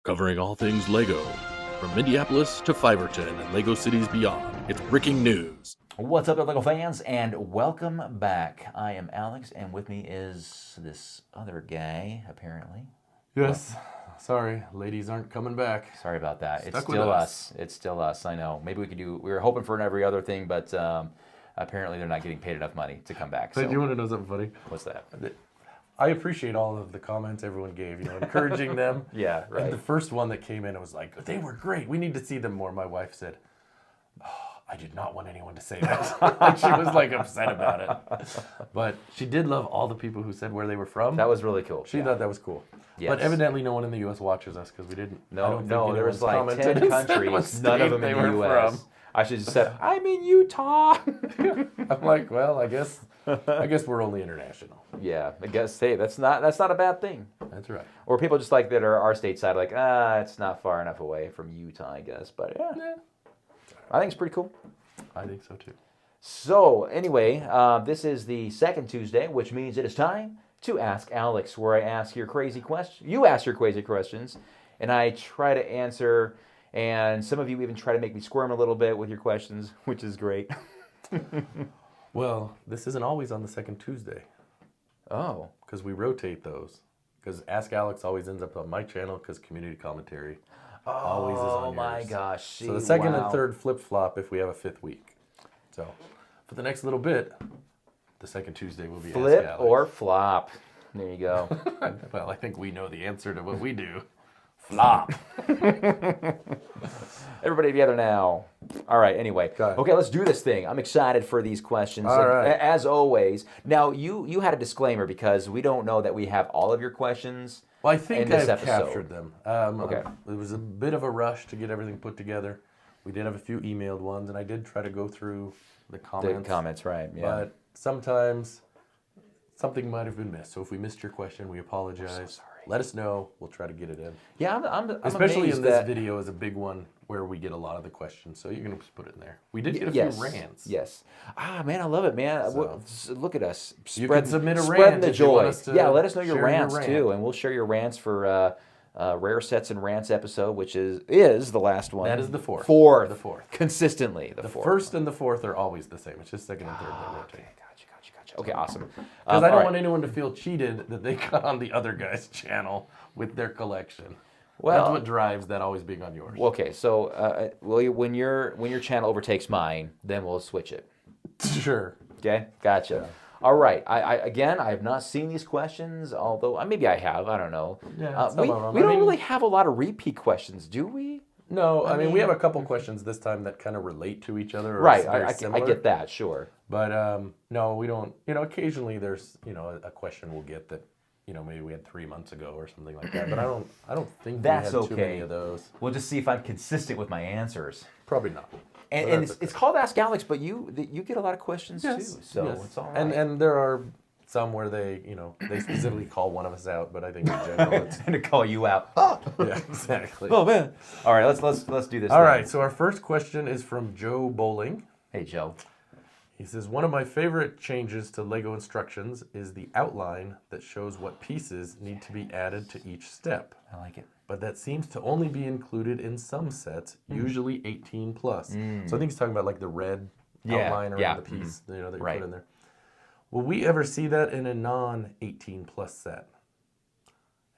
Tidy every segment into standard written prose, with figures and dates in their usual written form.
Covering all things LEGO, from Mindyapolis to Fiverton and LEGO cities beyond. It's breaking news. What's up, LEGO fans, and welcome back. I am Alex, and with me is this other guy, apparently. Yes. Sorry, ladies aren't coming back. Sorry about that. It's Stuck with still us. us. It's still us, I know. Maybe we could do, we were hoping for every other thing, but apparently they're not getting paid enough money to come back. But So you want to know something funny? what's that? I appreciate all of the comments everyone gave, encouraging them. Yeah, right. And the first one that came in, it was like, they were great. We need to see them more. My wife said, I did not want anyone to say that. She was like upset about it. But she did love all the people who said where they were from. That was really cool. She thought that was cool. Yes. But evidently no one in the U.S. watches us because we didn't. I don't think there was anyone's like commented 10 and said countries, what none of state them they in the were U.S. from. I should have said, I'm in Utah. I'm like, well, I guess we're only international. Yeah, I guess, hey, that's not a bad thing. That's right. Or people just like that are our stateside, like, it's not far enough away from Utah, I guess. But yeah. I think it's pretty cool. I think so too. So anyway, this is the second Tuesday, which means it is time to Ask Alex, where I ask your crazy questions. You ask your crazy questions, and I try to answer. And some of you even try to make me squirm a little bit with your questions, which is great. Well, this isn't always on the second Tuesday Oh, because we rotate those. Because Ask Alex always ends up on my channel because community commentary always is on yours. my gosh! See, So the second wow. and third flip-flop if we have a fifth week. So for the next little bit, the second Tuesday will be Flip Ask Alex. or flop. There you go. Well, I think we know the answer to what we do. Flop. Everybody together now. All right, anyway. Go ahead. Okay, let's do this thing. I'm excited for these questions. All And right. As always. Now, you had a disclaimer because we don't know that we have all of your questions. Well, I think in this I've episode. captured them. Okay. It was a bit of a rush to get everything put together. We did have a few emailed ones, and I did try to go through the comments. The comments, right. Yeah. But sometimes something might have been missed. So if we missed your question, we apologize. so sorry. Let us know. We'll try to get it in. Yeah, I'm Especially amazed in this that, video is a big one where we get a lot of the questions. So you can just put it in there. We did get a yes, few rants. Yes. Ah, man, I love it, man. So- Look at us. You can submit a spreading rant the if you want joy. us to Yeah, let us know your share your rants rant. too, and we'll share your rants for Rare Sets and Rants episode, which is the last one. That is the fourth. Fourth. The fourth. Consistently, the The fourth. first and the fourth are always the same. It's just second and third that rotate. Okay, gotcha. Okay, awesome. Because I all don't right. want anyone to feel cheated that they got on the other guy's channel with their collection. Well- That's what drives that always being on yours. Okay, so when your channel overtakes mine, then we'll switch it. Sure. Okay, gotcha. All right. I have not seen these questions, although maybe I have. I don't know. Yeah, some we of them. we I don't mean- really have a lot of repeat questions, do we? No, I mean, we have a couple questions this time that kind of relate to each other. Or Right. very I similar. get that. Sure. But no, we don't. Occasionally there's a question we'll get that maybe we had 3 months ago or something like that. But I don't think That's we had too many okay. of those. We'll just see if I'm consistent with my ansers. Probably not. And, But and that's it's called Ask Alex, but you get a lot of questions too, so yes. it's all right. And there are some where they specifically call one of us out, but I think in general it's And to call you out. yeah, exactly. Oh man! All right, let's do this. All thing. right, so our first question is from Joe Bowling. Hey Joe. He says, one of my favorite changes to LEGO instructions is the outline that shows what pieces need to be added to each step. I like it. But that seems to only be included in some sets, usually 18 plus. So I think he's talking about like the red outline around the piece that you Right. put in there. Will we ever see that in a non-18 plus set?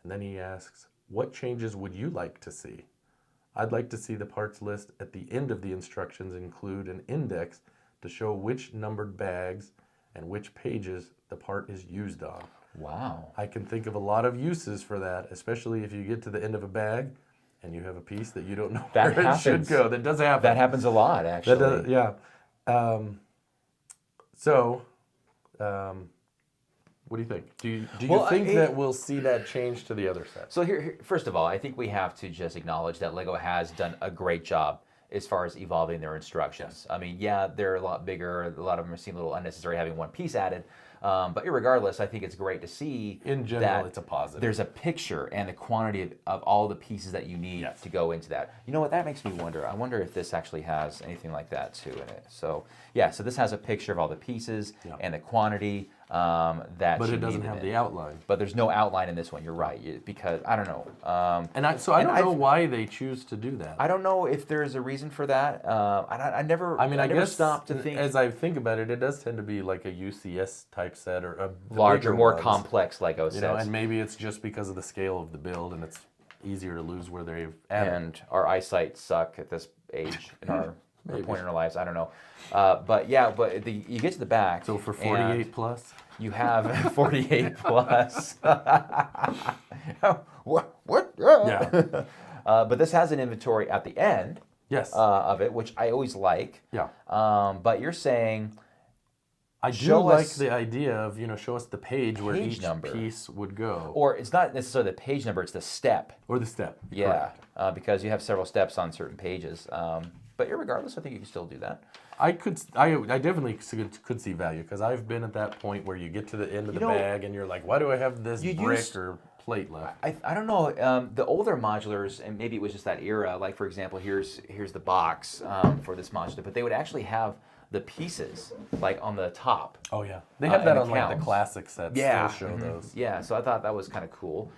And then he asks, what changes would you like to see? I'd like to see the parts list at the end of the instructions include an index to show which numbered bags and which pages the part is used on. Wow. I can think of a lot of uses for that, especially if you get to the end of a bag and you have a piece that you don't know That where it should happens. go. That does happen. That happens a lot, actually. That does, yeah. What do you think? Do you Well, think that we'll see that change to the other sets? So here, first of all, I think we have to just acknowledge that LEGO has done a great job as far as evolving their instructions. I mean, yeah, they're a lot bigger. A lot of them seem a little unnecessary having one piece added. But irregardless, I think it's great to see In general, that it's a positive. there's a picture and the quantity of all the pieces that you need to go into that. You know what? That makes me wonder. I wonder if this actually has anything like that too in it. So yeah, so this has a picture of all the pieces and the quantity. that But you it doesn't needed have it. the outline. But there's no outline in this one. You're right, because I don't know. I don't know why they choose to do that. I don't know if there's a reason for that. I never. I mean, I never guess stopped to think. as I think about it, it does tend to be like a UCS type set or the Larger, bigger more ones, complex Lego sets. you know, and maybe it's just because of the scale of the build, and it's easier to lose where they've added. And our eyesight suck at this age in our point in our lives. I don't know, but yeah, you get to the back. So for 48 plus, you have 48 plus. What? Yeah. But this has an inventory at the end. Yes. Of it, which I always like. Yeah. But you're saying. I do like the idea of, show us the page where each piece would go. Or it's not necessarily the page number, it's the step. Or the step. Yeah, because you have several steps on certain pages. But irregardless, I think you can still do that. I definitely could see value, because I've been at that point where you get to the end of the bag and you're like, why do I have this brick or plate left? I don't know. The older modulars, and maybe it was just that era, like for example, here's the box for this modular, but they would actually have the pieces like on the top. Oh yeah, they have that on like counts. the classic sets. Yeah, still show those. Yeah, so I thought that was kind of cool.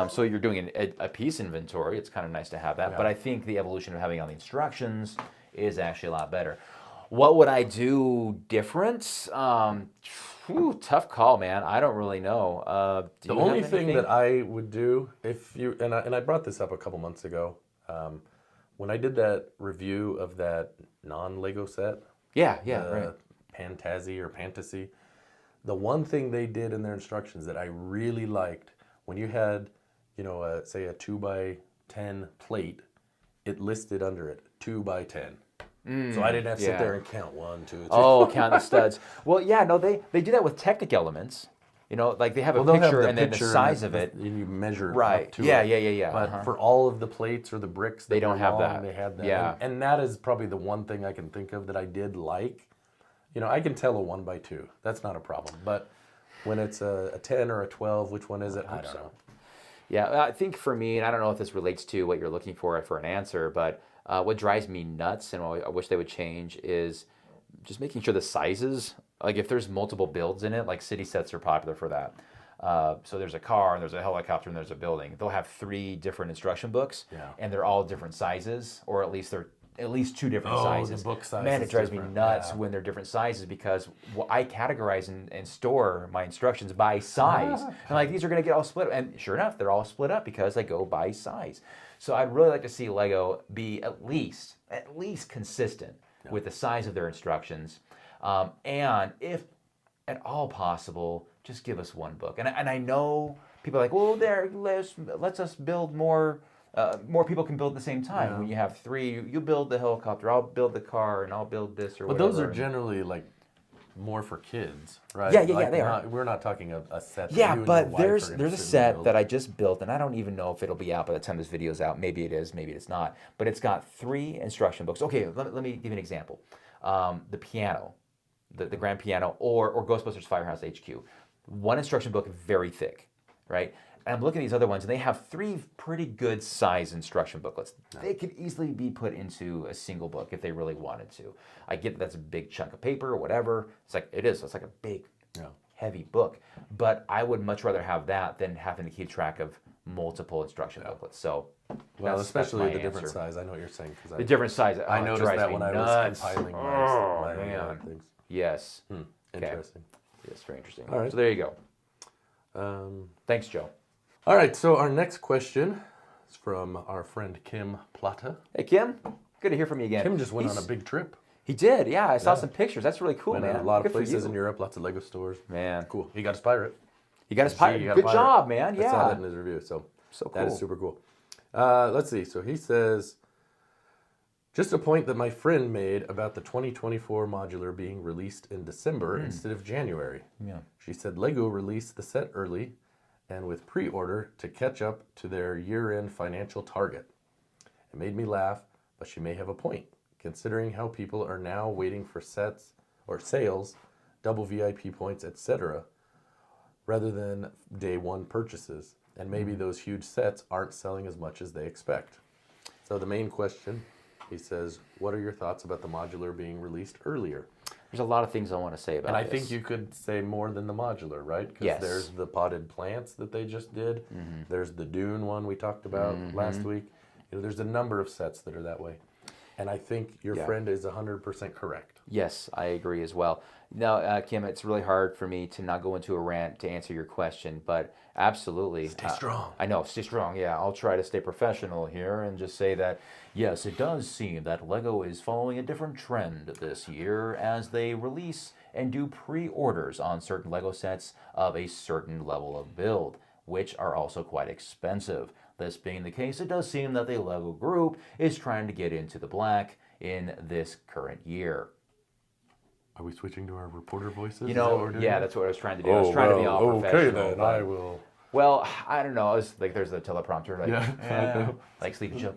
So you're doing a piece inventory. It's kind of nice to have that. Yeah. But I think the evolution of having on the instructions is actually a lot better. What would I do different? Tough call, man. I don't really know. The only thing that I would do, if you and I brought this up a couple months ago, when I did that review of that non-Lego set. Yeah, right. Fantasy or Fantasy. The one thing they did in their instructions that I really liked, when you had, say a 2x10 plate, it listed under it 2x10. So I didn't have to sit there and count 1, 2, 3. Oh, count the studs. Well, yeah, no, they do that with Technic Elements. Like they have a picture and then the size of it. And you measure right. up to Yeah, it. yeah. But for all of the plates or the bricks, they don't have that. They had that. Yeah. And that is probably the one thing I can think of that I did like. I can tell a 1x2. That's not a problem. But when it's a 10 or a 12, which one is it? I don't know. Yeah, I think for me, and I don't know if this relates to what you're looking for an answer, but what drives me nuts and what I wish they would change is just making sure the sizes, like if there's multiple builds in it, like city sets are popular for that. So there's a car and there's a helicopter and there's a building. They'll have 3 different instruction books, and they're all different sizes, or at least they're at least 2 different sizes. The book size. Man, it drives me nuts when they're different sizes, because I categorize and store my instructions by size. And like, these are going to get all split up. And sure enough, they're all split up because I go by size. So I'd really like to see Lego be at least consistent with the size of their instructions. And if at all possible, just give us one book. And I know people are like, well, let's us build more. More people can build at the same time. Yeah. When you have 3, you build the helicopter, I'll build the car, and I'll build this or whatever. But those are generally like more for kids, right? Yeah, they are. We're not talking a set. Yeah, but there's a set that I just built, and I don't even know if it'll be out by the time this video's out. Maybe it is, maybe it's not. But it's got 3 instruction books. Okay, let me give you an example. The piano, the grand piano, or Ghostbusters Firehouse HQ. One instruction book, very thick, right? And I'm looking at these other ones, and they have 3 pretty good size instruction booklets. They could easily be put into a single book if they really wanted to. I get that's a big chunk of paper or whatever. It's like a big, heavy book. But I would much rather have that than having to keep track of multiple instruction booklets. So, especially the different size. I know what you're saying. The different size. I noticed that when I was compiling my things. Yes. Interesting. Yes, very interesting. All right. So there you go. Thanks, Joe. All right, so our next question is from our friend Kim Plata. Hey, Kim. Good to hear from you again. Kim just went on a big trip. He did, yeah. I saw some pictures. That's really cool, Went man. to a lot Good of for places you. in Europe, lots of Lego stores. Man. Cool. He got his pirate. He got his pirate. Good job, man. Yeah. I saw that in his review, so cool. That is super cool. Let's see. So he says, just a point that my friend made about the 2024 modular being released in December instead of January. Yeah. She said Lego released the set early and with pre-order to catch up to their year-end financial target. It made me laugh, but she may have a point, considering how people are now waiting for sets or sales, double VIP points, etc., rather than day one purchases. And maybe those huge sets aren't selling as much as they expect. So the main question, he says, what are your thoughts about the modular being released earlier? There's a lot of things I want to say about And I this. think you could say more than the modular, right? Because Yes. there's the potted plants that they just did. There's the dune one we talked about last week. There's a number of sets that are that way. And I think your friend is 100% correct. Yes, I agree as well. Now, Kim, it's really hard for me to not go into a rant to answer your question, but absolutely. Stay strong. I know, stay strong. Yeah, I'll try to stay professional here and just say that, yes, it does seem that LEGO is following a different trend this year as they release and do pre-orders on certain LEGO sets of a certain level of build, which are also quite expensive. This being the case, it does seem that the LEGO group is trying to get into the black in this current year. Are we switching to our reporter voices? You Is that what know, we're doing? yeah, that's what I was trying to do. I was trying to be all professional. Okay, then but- I will. Well, I don't know. It's like there's the teleprompter, like, Yeah, I know. like Sleepy Joe.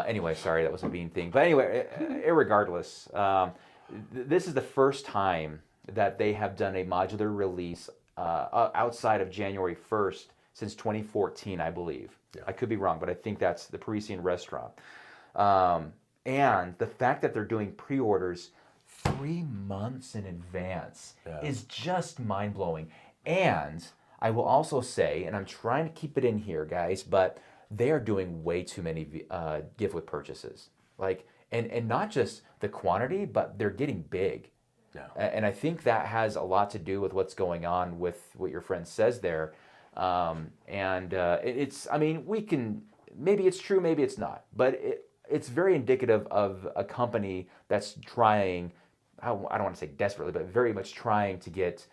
Anyway, sorry, that was a mean thing. But anyway, irregardless, this is the first time that they have done a modular release outside of January 1st since 2014, I believe. Yeah. I could be wrong, but I think that's the Parisian restaurant. And the fact that they're doing pre-orders 3 months in advance is just mind-blowing. And I will also say, and I'm trying to keep it in here, guys, but they are doing way too many gift with purchases. Like, and not just the quantity, but they're getting big. Yeah. And I think that has a lot to do with what's going on with what your friend says there. It's, I mean, we can, maybe it's true, maybe it's not, but it's very indicative of a company that's trying, I don't want to say desperately, but very much trying to get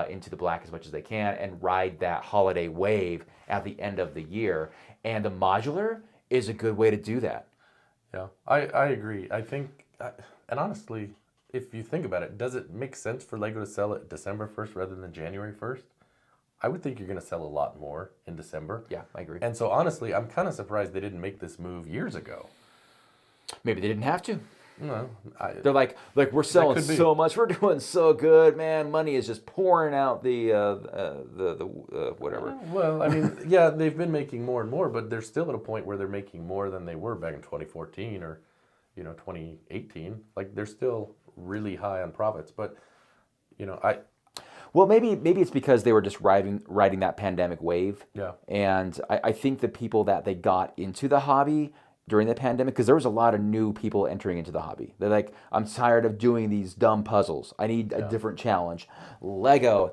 into the black as much as they can and ride that holiday wave at the end of the year. And the modular is a good way to do that. Yeah, I agree. I think, and honestly, if you think about it, does it make sense for LEGO to sell it December 1st rather than January 1st? I would think you're going to sell a lot more in December. Yeah, I agree. And so honestly, I'm kind of surprised they didn't make this move years ago. Maybe they didn't have to. No, They're like we're selling so much, we're doing so good, man. Money is just pouring out the whatever. Well, I mean, yeah, they've been making more and more, but they're still at a point where they're making more than they were back in 2014 or 2018. Like they're still really high on profits, but Well, maybe it's because they were just riding that pandemic wave. Yeah. And I think the people that they got into the hobby during the pandemic, because there was a lot of new people entering into the hobby. They're like, I'm tired of doing these dumb puzzles. I need a different challenge. Lego,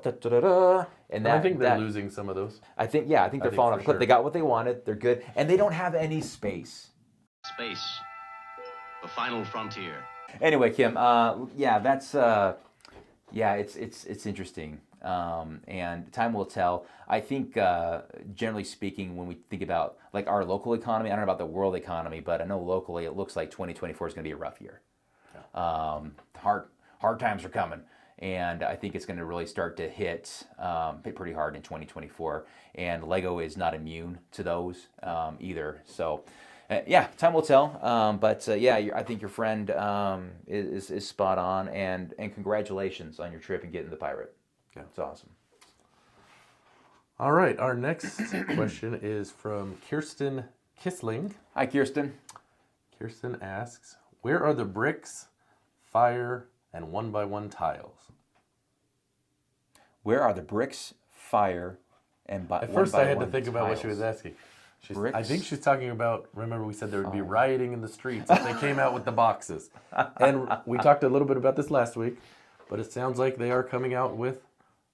and I think they're losing some of those. I think they're falling off the cliff. sure. They got what they wanted. They're good, and they don't have any space. Space, the final frontier. Anyway, Kim, that's it's interesting, and time will tell. I think, generally speaking, when we think about like our local economy, I don't know about the world economy, but I know locally it looks like 2024 is going to be a rough year. Yeah. Hard times are coming, and I think it's going to really start to hit pretty hard in 2024. And Lego is not immune to those either. So. Time will tell. I think your friend is spot on, and congratulations on your trip and getting the pirate. Yeah, it's awesome. All right, our next question is from Kirsten Kissling. Hi, Kirsten. Kirsten asks, "Where are the bricks, fire, and 1x1 tiles?" Where are the bricks, fire, and At first, I had to think about what she was asking. Bricks? I think she's talking about, remember we said there would be rioting in the streets if they came out with the boxes. And we talked a little bit about this last week, but it sounds like they are coming out with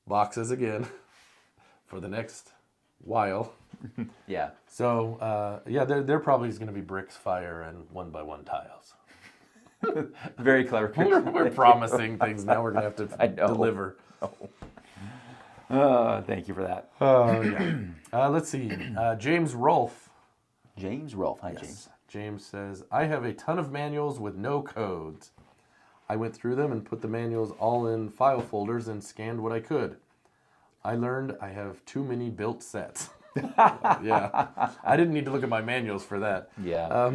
boxes again for the next while. Yeah. So, there probably is going to be bricks, fire, and 1x1 tiles. Very clever. We're promising things. Now we're going to have to deliver. Thank you for that. Oh, yeah. Let's see. James Rolfe. James Rolfe. Hi, Yes. James. James says, "I have a ton of manuals with no codes. I went through them and put the manuals all in file folders and scanned what I could. I learned I have too many built sets." Yeah. I didn't need to look at my manuals for that. Yeah.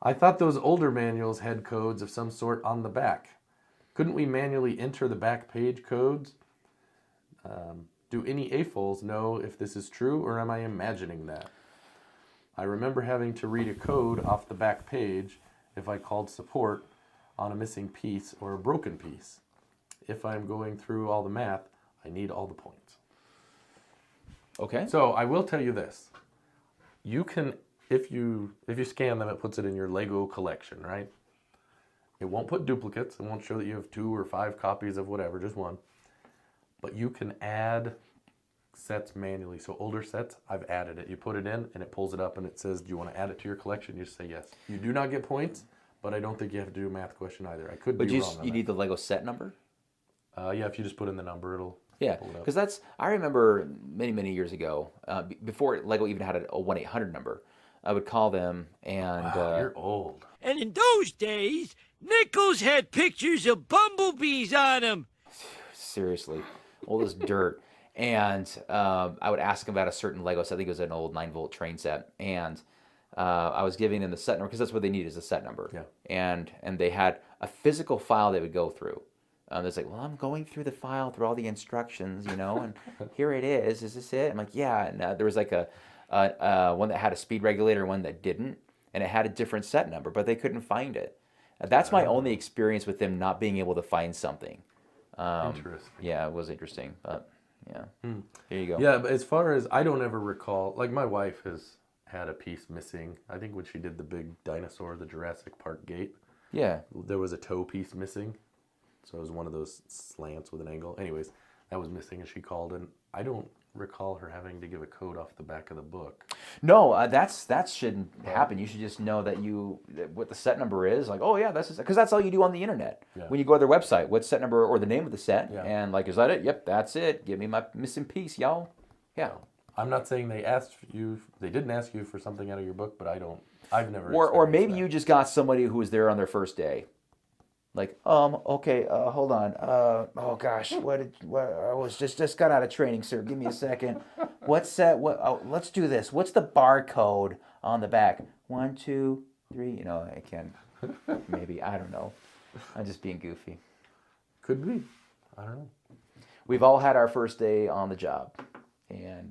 I thought those older manuals had codes of some sort on the back. Couldn't we manually enter the back page codes? Do any AFOLs know if this is true, or am I imagining that? I remember having to read a code off the back page if I called support on a missing piece or a broken piece. If I'm going through all the math, I need all the points. Okay. So I will tell you this. You can, if you scan them, it puts it in your Lego collection, right? It won't put duplicates. It won't show that you have 2 or 5 copies of whatever, just one. But you can add sets manually. So older sets, I've added it. You put it in and it pulls it up and it says, do you want to add it to your collection? You just say yes. You do not get points, but I don't think you have to do a math question either. I could be wrong on that. You need the Lego set number? Yeah, if you just put in the number, it'll Yeah, pull it up. because I remember many years ago, before Lego even had a 1-800 number, I would call them and... Wow, you're old. And in those days, nickels had pictures of bumblebees on them. Seriously, old as dirt. And I would ask them about a certain Lego set. I think it was an old 9-volt train set. And I was giving them the set number, because that's what they need is a set number. Yeah. And they had a physical file they would go through. It's like, well, I'm going through the file, through all the instructions, and here it is. Is this it? I'm like, yeah. And there was like a one that had a speed regulator, one that didn't, and it had a different set number, but they couldn't find it. That's my only experience with them not being able to find something. Interesting. Yeah, it was interesting, but yeah. There you go. Yeah, but as far as, I don't ever recall, like my wife has had a piece missing. I think when she did the big dinosaur, the Jurassic Park gate, Yeah. there was a toe piece missing. So it was one of those slants with an angle. Anyways, that was missing, and she called, and I don't recall her having to give a code off the back of the book. No, that shouldn't happen. You should just know that what the set number is. Like, oh yeah, because that's all you do on the internet. Yeah. When you go to their website, what set number or the name of the set, Yeah. and like, is that it? Yep, that's it. Give me my missing piece, y'all. Yeah. I'm not saying they didn't ask you for something out of your book, but I've never. Or maybe experienced you just got somebody who was there on their first day. Like, okay, hold on. Oh gosh, I was just got out of training, sir. Give me a second. What's that? Let's do this. What's the barcode on the back? 1, 2, 3. I can. Maybe, I don't know. I'm just being goofy. Could be. I don't know. We've all had our first day on the job, and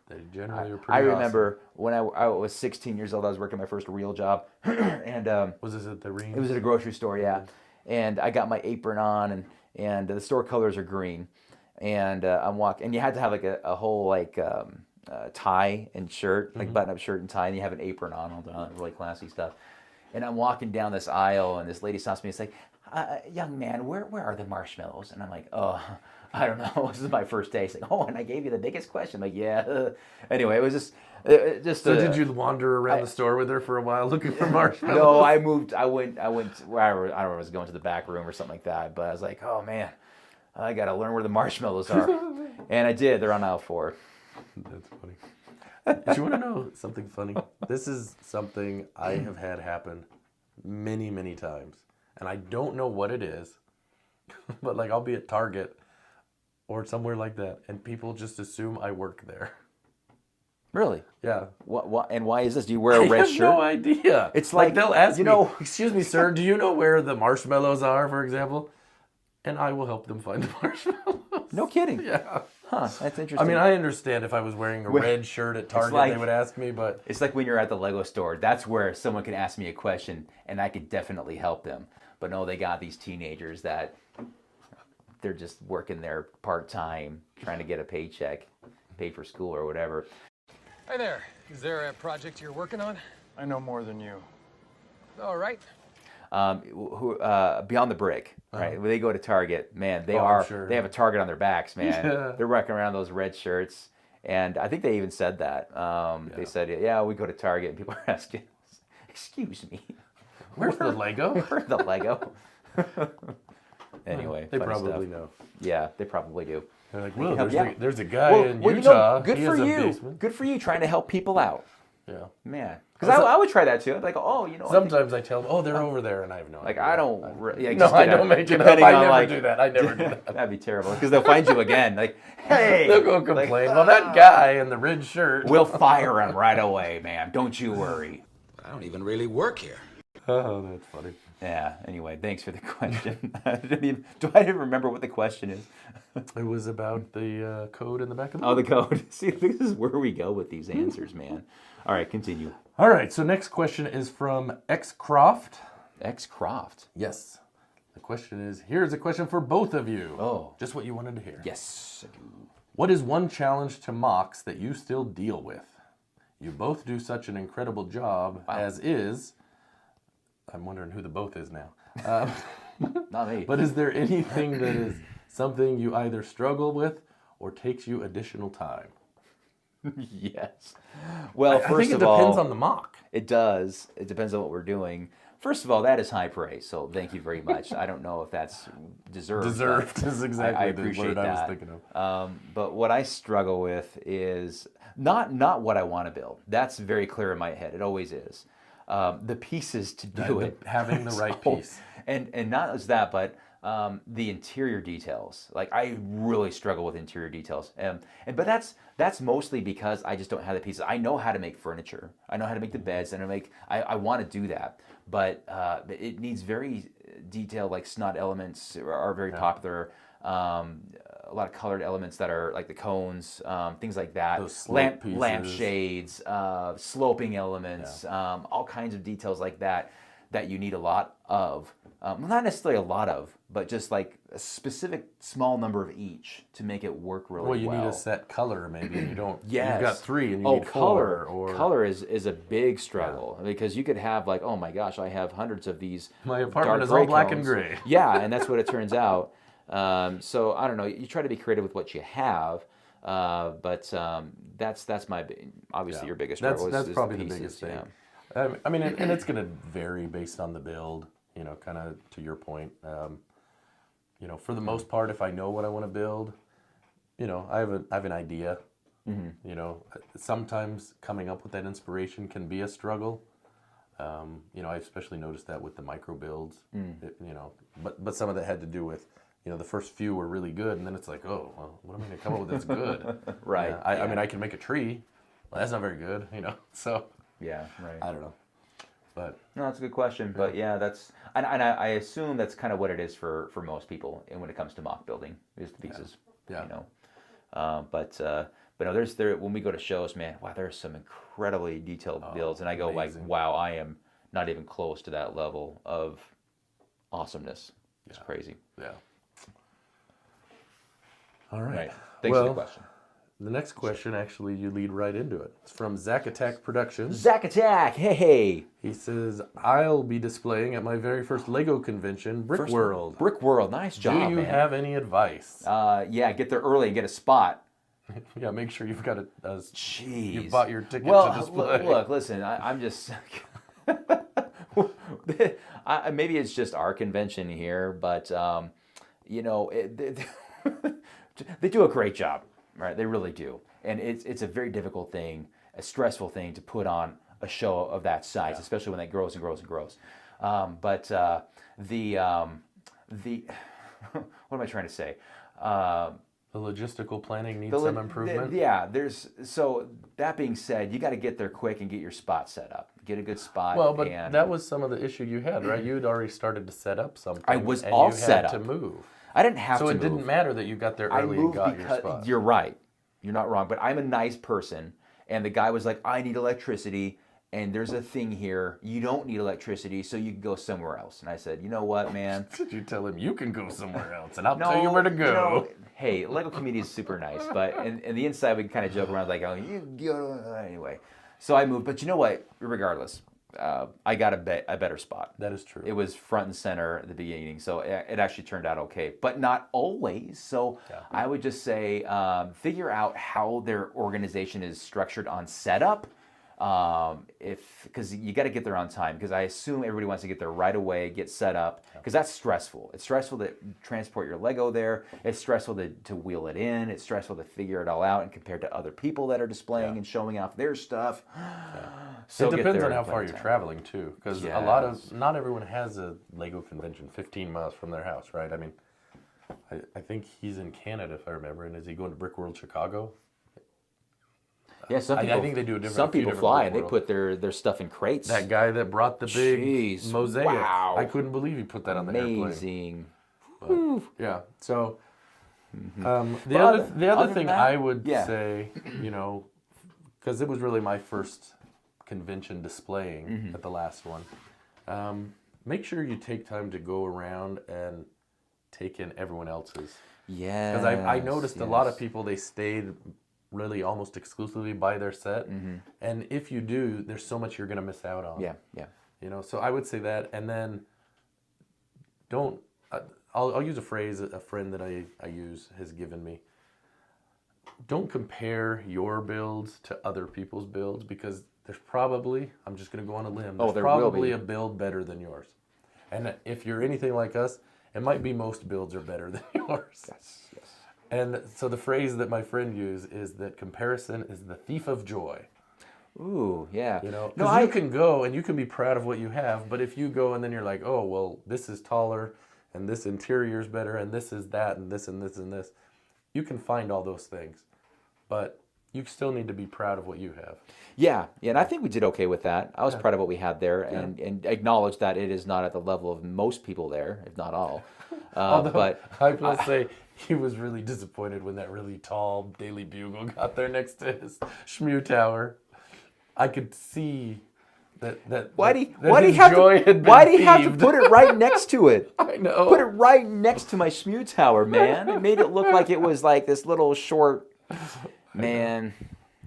They generally are pretty I remember when I was 16 years old, I was working my first real job, and Was this at the ring? it was at a grocery store, yeah. And I got my apron on, and the store colors are green, and I'm walking, and you had to have like a whole like tie and shirt, like button-up shirt and tie, and you have an apron on, all the really classy stuff. And I'm walking down this aisle, and this lady stops me. It's like, young man, where are the marshmallows? And I'm like, oh, I don't know. This is my first day. She's like, oh, and I gave you the biggest question. I'm like, yeah. Anyway, it was just. So did you wander around the store with her for a while looking for marshmallows? No, I moved. I went wherever. I don't know. I was going to the back room or something like that. But I was like, oh man, I got to learn where the marshmallows are. And I did. They're on aisle 4. That's funny. Did you want to know something funny? This is something I have had happen many times, and I don't know what it is. But like, I'll be at Target or somewhere like that, and people just assume I work there. Really? Yeah. What? And why is this? Do you wear a red I have shirt? no idea. It's like, they'll ask you me, know- excuse me, sir, do you know where the marshmallows are, for example? And I will help them find the marshmallows. No kidding. Yeah. Huh? That's interesting. I mean, I understand if I was wearing a red shirt at Target, like- they would ask me, but It's like when you're at the Lego store. That's where someone can ask me a question, and I could definitely help them. But no, they got these teenagers that they're just working there part-time, trying to get a paycheck, pay for school or whatever. Hi there. Is there a project you're working on? I know more than you. All right. Beyond the Brick, right? When they go to Target, man, they I'm sure. they have a target on their backs, man. Yeah. They're rocking around those red shirts, and I think they even said that. They said, yeah, we go to Target, and people are asking, excuse me, where's the Lego? where's the Lego? Anyway, They funny probably stuff. know. Yeah, they probably do. They're like, well, help there's, you the, out. there's a guy in Well, Utah. good He for has a you. basement. Good for you trying to help people out. Yeah. Man, because I would try that too. I'd be like, oh, I think- Sometimes I tell them, oh, they're over there, and I have no like idea. I don't. Yeah, No, just I get out. don't make it up. Depending I on, never like- do that. I never do that. That'd be terrible because they'll find you again. Like, hey, They'll go complain. Well, that guy in the red shirt. we'll fire him right away, man. Don't you worry. I don't even really work here. Oh, that's funny. Yeah. Anyway, thanks for the question. I didn't remember what the question is. It was about the code in the back of the Oh, the book. code. See, this is where we go with these answers, man. All right, continue. All right, so next question is from X Croft. X Croft. Yes. The question is, here's a question for both of you. Oh. Just what you wanted to hear. Yes, I do. What is one challenge to mocks that you still deal with? You both do such an incredible job as is. I'm wondering who the both is now. Not me. But is there anything that is something you either struggle with or takes you additional time? Yes. Well, I first think of it all, depends on the mock. it does. It depends on what we're doing. First of all, that is high praise, so thank you very much. I don't know if that's deserved. Deserved is exactly I the appreciate word that. I was thinking of. But what I struggle with is not what I want to build. That's very clear in my head. It always is. The pieces to do it. Having the right piece. And not as that, but the interior details. Like I really struggle with interior details, but that's mostly because I just don't have the pieces. I know how to make furniture. I know how to make the beds, and I want to do that, but it needs very detailed. Like snot elements are very popular. A lot of colored elements that are like the cones, things like that. Those slope pieces. Lampshades, sloping elements, all kinds of details like that you need a lot of. Not necessarily a lot of, but just like a specific small number of each to make it work really well. Well, you need a set color maybe, and you don't. Yes. You've got 3 and you need 4. Or color is a big struggle because you could have like, oh my gosh, I have hundreds of these. My apartment dark is all gray black cones. and gray. Yeah, and that's what it turns out. So I don't know. You try to be creative with what you have, but that's my obviously your biggest struggle. That's is probably the the pieces, biggest thing. yeah. I mean, and it's going to vary based on the build. You know, kind of to your point. You know, for the most part, if I know what I want to build, you know, I have an idea. You know, sometimes coming up with that inspiration can be a struggle. You know, I especially noticed that with the micro builds. You know, but some of that had to do with, you know, the first few were really good, and then it's like, oh, well, what am I going to come up with that's good? Right. I mean, I can make a tree. Well, that's not very good, you know. So Yeah, right. I don't know, but No, that's a good question. But yeah, that's and I assume that's kind of what it is for most people. And when it comes to mock building, is the pieces. Yeah. You know, but no, there when we go to shows, man, wow, there's some incredibly detailed builds, and I go amazing. like, wow, I am not even close to that level of awesomeness. It's crazy. yeah. All right. Right. Thanks for the question. The next question, actually, you lead right into it. It's from Zack Attack Productions. Zack Attack, hey. He says, I'll be displaying at my very first Lego convention, Brick World. Brick World, nice job, Do you man. have any advice? Yeah, get there early and get a spot. Yeah, make sure you've got Jeez. you bought your ticket well, to display. Look, listen, I'm just... maybe it's just our convention here, but, you know, they do a great job, right? They really do. And it's a very difficult thing, a stressful thing to put on a show of that size, especially when it grows and grows and grows. But the what am I trying to say? The logistical planning needs some improvement. So that being said, you got to get there quick and get your spot set up. Get a good spot. Well, but and that was some of the issue you had, right? You had already started to set up something. I was and all you set had up. to move. I didn't have So to it move. didn't matter that you got there I early and moved got because your spot. you're right. You're not wrong. But I'm a nice person, and the guy was like, "I need electricity, and there's a thing here. You don't need electricity, so you can go somewhere else." And I said, "You know what, man? Did you tell him you can go somewhere else, and I'll tell you where to go? You know, hey, Lego community is super nice, but in the inside we can kind of joke around like, "Oh, you go anyway." So I moved, but you know what? Regardless, I got a better spot. That is true. It was front and center at the beginning, so it actually turned out okay, but not always. So I would just say figure out how their organization is structured on setup. Because you got to get there on time, because I assume everybody wants to get there right away, get set up, because that's stressful. It's stressful to transport your Lego there. It's stressful to wheel it in. It's stressful to figure it all out and compared to other people that are displaying and showing off their stuff. So it get depends there on how in far plenty you're of time. traveling too, because not everyone has a Lego convention 15 miles from their house, right? I mean, I think he's in Canada, if I remember, and is he going to Brick World Chicago? Yeah, some people, I think they do a different. some a few people different fly Brick and they World. put their stuff in crates. That guy that brought the big Jeez, mosaic. wow. I couldn't believe he put that on the airplane. Amazing. Yeah. So the But other other thing than that, I would yeah. say, you know, because it was really my first convention displaying Mm-hmm. at the last one. make sure you take time to go around and take in everyone else's. Yeah. Because I noticed a lot of people, they stayed really almost exclusively by their set. And if you do, there's so much you're going to miss out on. Yeah, yeah. You know, so I would say that. And then don't, I'll use a phrase a friend that I use has given me. Don't compare your builds to other people's builds, because there's probably, I'm just going to go on a limb, there's probably a build better than yours. And if you're anything like us, it might be most builds are better than yours. Yes, yes. And so the phrase that my friend used is that comparison is the thief of joy. Ooh, yeah. You know, because you can go and you can be proud of what you have, but if you go and then you're like, oh, well, this is taller, and this interior is better, and this is that, and this and this and this, you can find all those things, but you still need to be proud of what you have. Yeah, and I think we did okay with that. I was proud of what we had there, and acknowledge that it is not at the level of most people there, if not all. Although, but I will say he was really disappointed when that really tall Daily Bugle got there next to his Schmew Tower. I could see that why do he you have to put it right next to it? I know. Put it right next to my Schmew Tower, man. It made it look like it was like this little short. Man,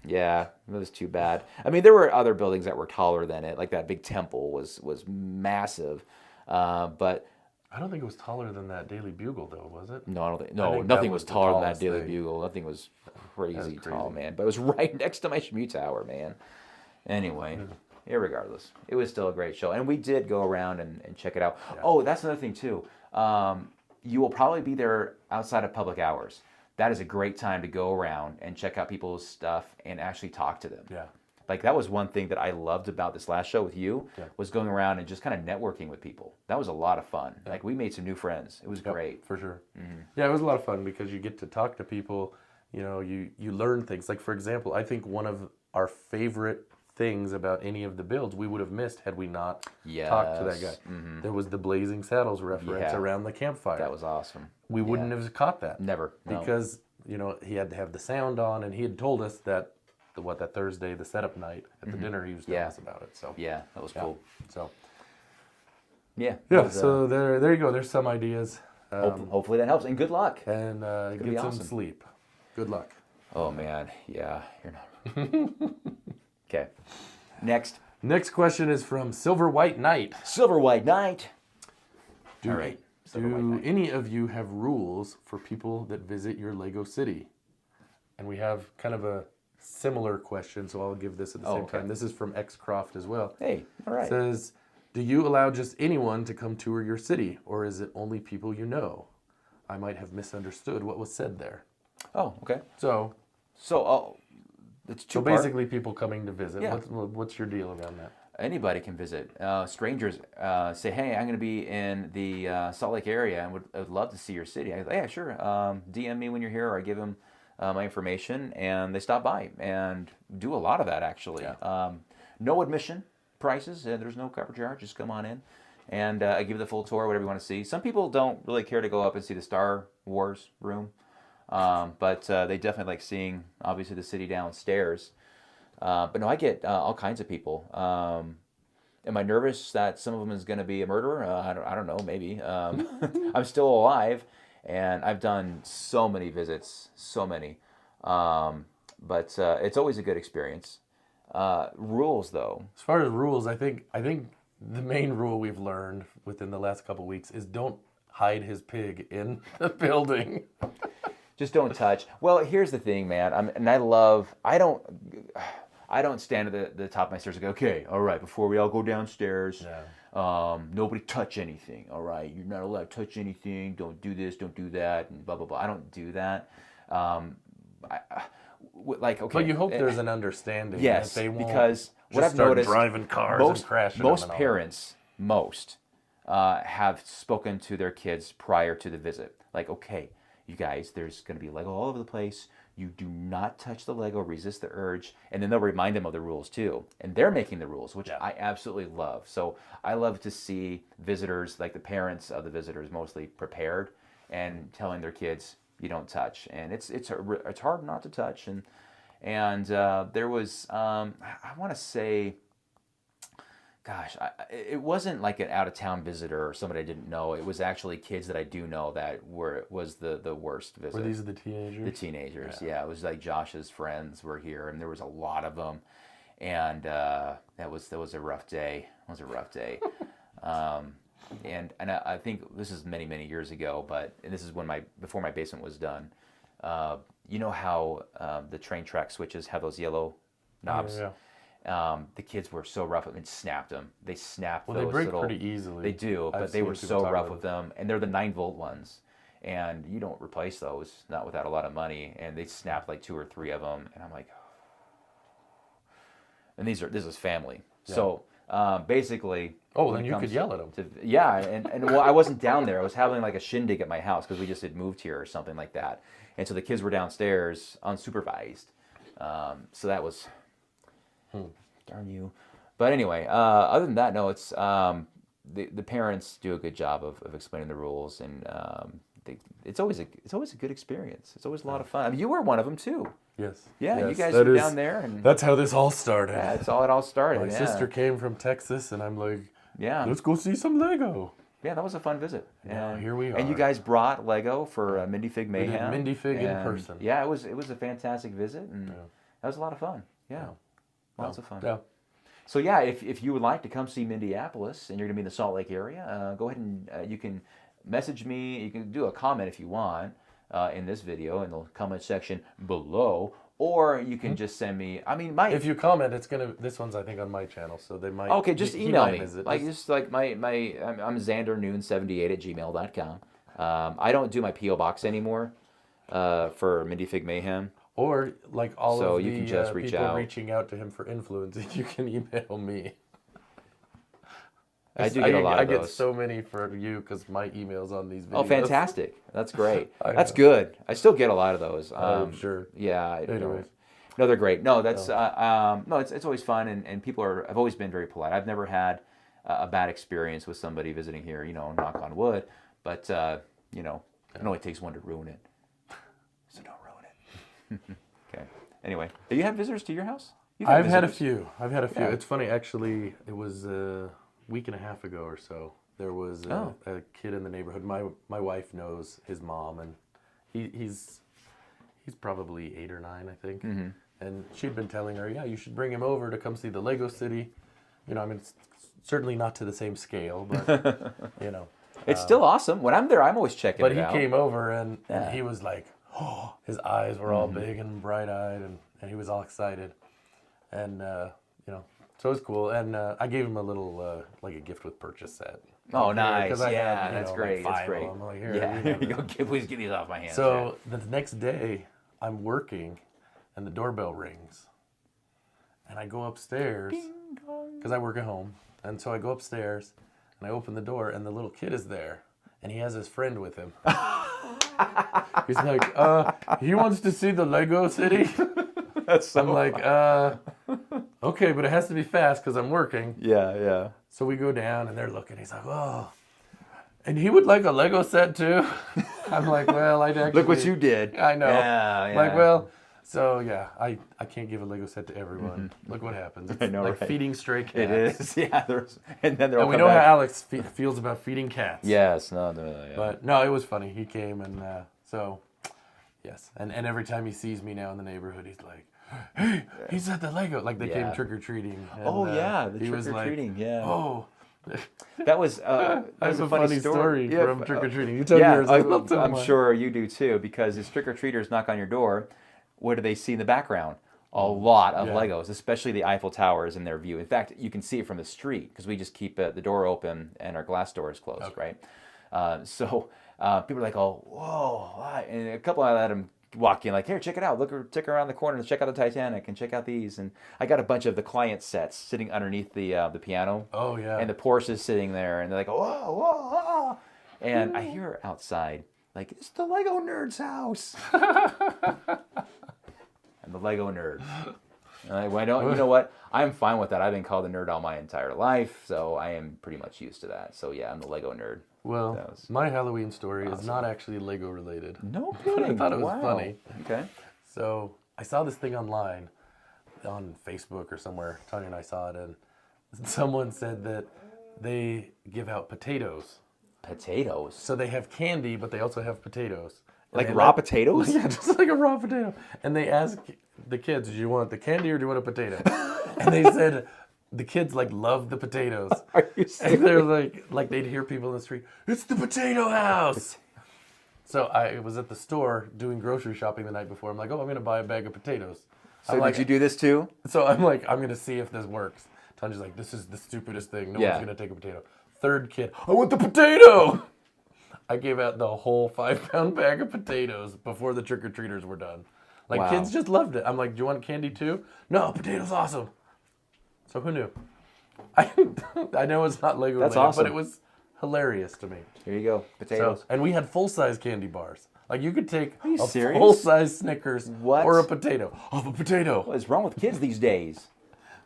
yeah, it was too bad. I mean, there were other buildings that were taller than it, like that big temple was massive, but I don't think it was taller than that Daily Bugle, though, was it? no, I don't think. I No, think nothing that was was the taller than that tallest Daily thing. Bugle. Nothing was crazy crazy. tall, man. But it was right next to my Schmew Tower, man. Anyway, irregardless, it was still a great show, and we did go around and check it out. Yeah. Oh, that's another thing too. You will probably be there outside of public hours. That is a great time to go around and check out people's stuff and actually talk to them. Yeah. Like, that was one thing that I loved about this last show with you, was going around and just kind of networking with people. That was a lot of fun. Yeah. Like, we made some new friends. It was great. For sure. Yeah, it was a lot of fun because you get to talk to people. You know, you learn things. Like, for example, I think one of our favorite things about any of the builds we would have missed had we not talked to that guy. There was the Blazing Saddles reference around the campfire. That was awesome. We wouldn't have caught that. Never. No. Because, you know, he had to have the sound on, and he had told us that that Thursday, the setup night at the dinner, he was telling us about it. So yeah, that was cool. So yeah. So there you go. There's some ideas. Hopefully that helps, and good luck. And get some sleep. Good luck. Oh man, yeah, you're not. Okay. Next question is from Silver White Knight. Silver White Knight. All right. Do any of you have rules for people that visit your Lego city? And we have kind of a similar question, so I'll give this at the same time. This is from X Croft as well. Hey, all right. It says, do you allow just anyone to come tour your city, or is it only people you know? I might have misunderstood what was said there. Oh, okay. So it's so basically people coming to visit. Yeah. What's your deal around that? Anybody can visit. Strangers say, hey, I'm going to be in the Salt Lake area and would love to see your city. I go, yeah, sure. DM me when you're here, or I give them my information, and they stop by and do a lot of that, actually. Yeah. No admission prices. There's no cover charge. Just come on in, and I give you the full tour, whatever you want to see. Some people don't really care to go up and see the Star Wars room, but they definitely like seeing, obviously, the city downstairs. But no, I get all kinds of people. Am I nervous that some of them is going to be a murderer? I don't know, maybe. I'm still alive, and I've done so many visits, so many. But it's always a good experience. Rules, though. As far as rules, I think the main rule we've learned within the last couple of weeks is don't hide his pig in the building. Just don't touch. Well, here's the thing, man. I don't stand at the top of my stairs and go, okay, all right, before we all go downstairs, nobody touch anything, all right? You're not allowed to touch anything. Don't do this, don't do that, and blah, blah, blah. I don't do that. But you hope there's an understanding. Yes, that they won't because what I've start noticed, driving cars and crashing most them and all. parents, have spoken to their kids prior to the visit. Like, okay, you guys, there's going to be Lego all over the place. You do not touch the Lego, resist the urge. And then they'll remind them of the rules too. And they're making the rules, which I absolutely love. So I love to see visitors, like the parents of the visitors mostly, prepared and telling their kids, you don't touch. And it's hard not to touch. And there was, I want to say gosh, it wasn't like an out of town visitor or somebody I didn't know. It was actually kids that I do know that was the worst visit. Were these the teenagers? The teenagers, yeah. It was like Josh's friends were here, and there was a lot of them, and that was a rough day. It was a rough day. And I think this is many years ago, but this is when before my basement was done. You know how the train track switches have those yellow knobs? Yeah. The kids were so rough and snapped them. They snapped those. Well, they break little, pretty easily. They do, but I've they seen were people so talk rough about with them, and they're the 9-volt ones, and you don't replace those, not without a lot of money. And they snapped like 2 or 3 of them, and I'm like, and this is family. Yeah. So basically, oh, then you could yell at them. Yeah, and well, I wasn't down there. I was having like a shindig at my house because we just had moved here or something like that, and so the kids were downstairs unsupervised. So that was. Darn you. But anyway, other than that, no, it's the parents do a good job of explaining the rules, and it's always a good experience. It's always a lot of fun. I mean, you were one of them too. Yes. Yeah, yes, you guys were down there, and that's how this all started. Yeah, it all started. My sister came from Texas, and I'm like, yeah, let's go see some Lego. Yeah, that was a fun visit. Yeah, here we are. And you guys brought Lego for Mindy Fig Mayhem. We did Mindy Fig in person. Yeah, it was a fantastic visit, and that was a lot of fun. Yeah. Lots of fun. Yeah. So yeah, if you would like to come see Mindyapolis and you're going to be in the Salt Lake area, go ahead and you can message me. You can do a comment if you want in this video in the comment section below, or you can just send me. I mean, if you comment, this one's I think on my channel, so they might. Okay, just email me. I'm xandernoon78@gmail.com. I don't do my PO box anymore for Mindy Fig Mayhem. Or like all of you the can just people reaching out to him for influence, you can email me. I do get a lot of those. I get so many for you because my email's on these videos. Oh, fantastic. That's great. That's good. I still get a lot of those. I'm sure. Yeah. Anyways. No, they're great. No, that's it's always fun, and people have always been very polite. I've never had a bad experience with somebody visiting here, knock on wood, but it only takes one to ruin it. So don't ruin it. Okay. Anyway, do you have visitors to your house? I've had a few. Yeah. It's funny, actually. It was a week and a half ago or so. There was a kid in the neighborhood. My wife knows his mom, and he's probably 8 or 9, I think. Mm-hmm. And she'd been telling her, yeah, you should bring him over to come see the Lego City. I mean, it's certainly not to the same scale, but it's still awesome. When I'm there, I'm always checking it out. But he came over and he was like, oh, his eyes were all big and bright-eyed, and he was all excited. And, so it was cool. And I gave him a little, like a gift with purchase set. Oh, nice. Yeah, that's great. Like 5 that's great. of them. Like, here, here you go. Please get these off my hands. So the next day, I'm working, and the doorbell rings. And I go upstairs, because I work at home. And so I go upstairs, and I open the door, and the little kid is there. And he has his friend with him. He's like, he wants to see the Lego City. That's so I'm like, okay, but it has to be fast because I'm working. Yeah. So we go down and they're looking. He's like, oh. And he would like a Lego set too. I'm like, well, I'd actually. Look what you did. I know. Yeah. Like, well, so yeah, I can't give a Lego set to everyone. Mm-hmm. Look what happens. It's I know, like right? feeding stray cats. It is. Yeah. And then they're all we know how Alex feels about feeding cats. Yes. No. Yeah. But no, it was funny. He came and so, yes. And every time he sees me now in the neighborhood, he's like, hey, he's at the Lego. Like they came trick-or-treating. And, the he was trick-or-treating, like, yeah. Oh. That was I have a funny story from trick-or-treating. You tell yours. I'm sure you do too, because as trick-or-treaters knock on your door, what do they see in the background? A lot of Legos, especially the Eiffel Tower is in their view. In fact, you can see it from the street because we just keep the door open and our glass door is closed, right? So people are like, oh, whoa. And a couple I let them walk in like, here, check it out. Check around the corner and check out the Titanic and check out these. And I got a bunch of the client sets sitting underneath the piano. Oh, yeah. And the Porsche is sitting there and they're like, whoa. And I hear outside, like, it's the Lego nerd's house. And the Lego nerd. You know what? I'm fine with that. I've been called a nerd all my entire life, so I am pretty much used to that. So yeah, I'm the Lego nerd. Well, my Halloween story is not actually Lego related. No kidding. I thought it was funny. Okay. So I saw this thing online, on Facebook or somewhere. Tanya and I saw it, and someone said that they give out potatoes. Potatoes? So they have candy, but they also have potatoes. And Like they raw potatoes? Yeah, just like a raw potato. And they ask the kids, do you want the candy or do you want a potato? And they said the kids like love the potatoes. Are you serious? And they're like they'd hear people in the street, it's the potato house. So I was at the store doing grocery shopping the night before. I'm like, oh, I'm going to buy a bag of potatoes. So did you do this too? So I'm like, I'm going to see if this works. Tanya's like, this is the stupidest thing. No one's going to take a potato. Third kid, I want the potato. I gave out the whole 5-pound bag of potatoes before the trick-or-treaters were done. Like, Wow. kids just loved it. I'm like, do you want candy too? No, potatoes awesome. So who knew? I know it's not Lego That's Land, awesome. but it was hilarious to me. Here you go, potatoes. So, and we had full-size candy bars. Like, you could take you a serious? full-size Snickers What? or a potato. Oh, a potato. What is wrong with kids these days?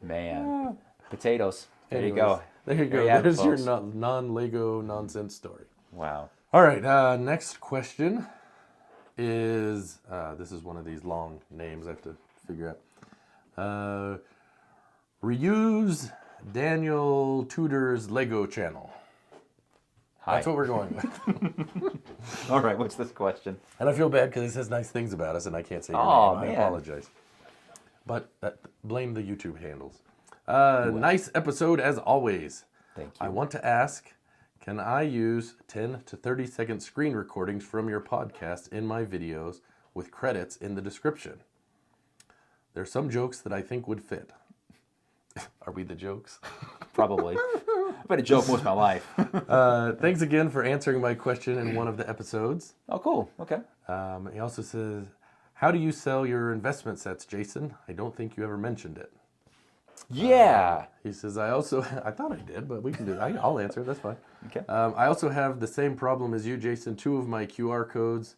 Man, potatoes. There you go. There you go. have it, There's your folks. non-Lego nonsense story. Wow. All right, next question is, this is one of these long names I have to figure out. Reuse Daniel Tudor's Lego channel. Hi. That's what we're going with. All right, what's this question? And I feel bad because it says nice things about us and I can't say your Oh, name. man. I apologize. But blame the YouTube handles. Nice episode as always. Thank you. I want to ask, can I use 10 to 30 second screen recordings from your podcast in my videos with credits in the description? There's some jokes that I think would fit. Are we the jokes? Probably. I've been a joke most of my life. Thanks again for answering my question in one of the episodes. Oh, cool. Okay. He also says, how do you sell your investment sets, Jason? I don't think you ever mentioned it. Yeah. He says, I thought I did, but we can do it. I'll answer it. That's fine. Okay. I also have the same problem as you, Jason. 2 of my QR codes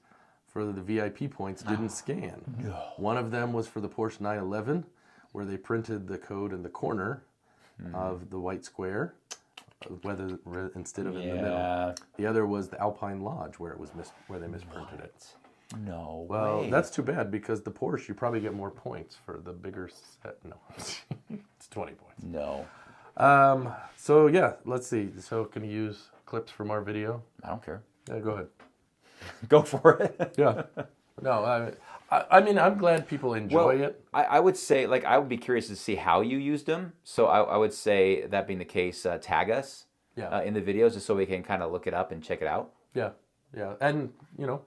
for the VIP points didn't scan. No. One of them was for the Porsche 911, where they printed the code in the corner of the white square, instead of in the middle. The other was the Alpine Lodge, where it was where they misprinted it. No Well, way. that's too bad because the Porsche, you probably get more points for the bigger set. No, it's 20 points. No. So yeah, let's see. So can you use clips from our video? I don't care. Yeah, go ahead. Go for it. Yeah. No, I mean, I'm glad people enjoy it. I would say, like, I would be curious to see how you used them. So I would say, that being the case, tag us in the videos just so we can kind of look it up and check it out. Yeah. Yeah. And,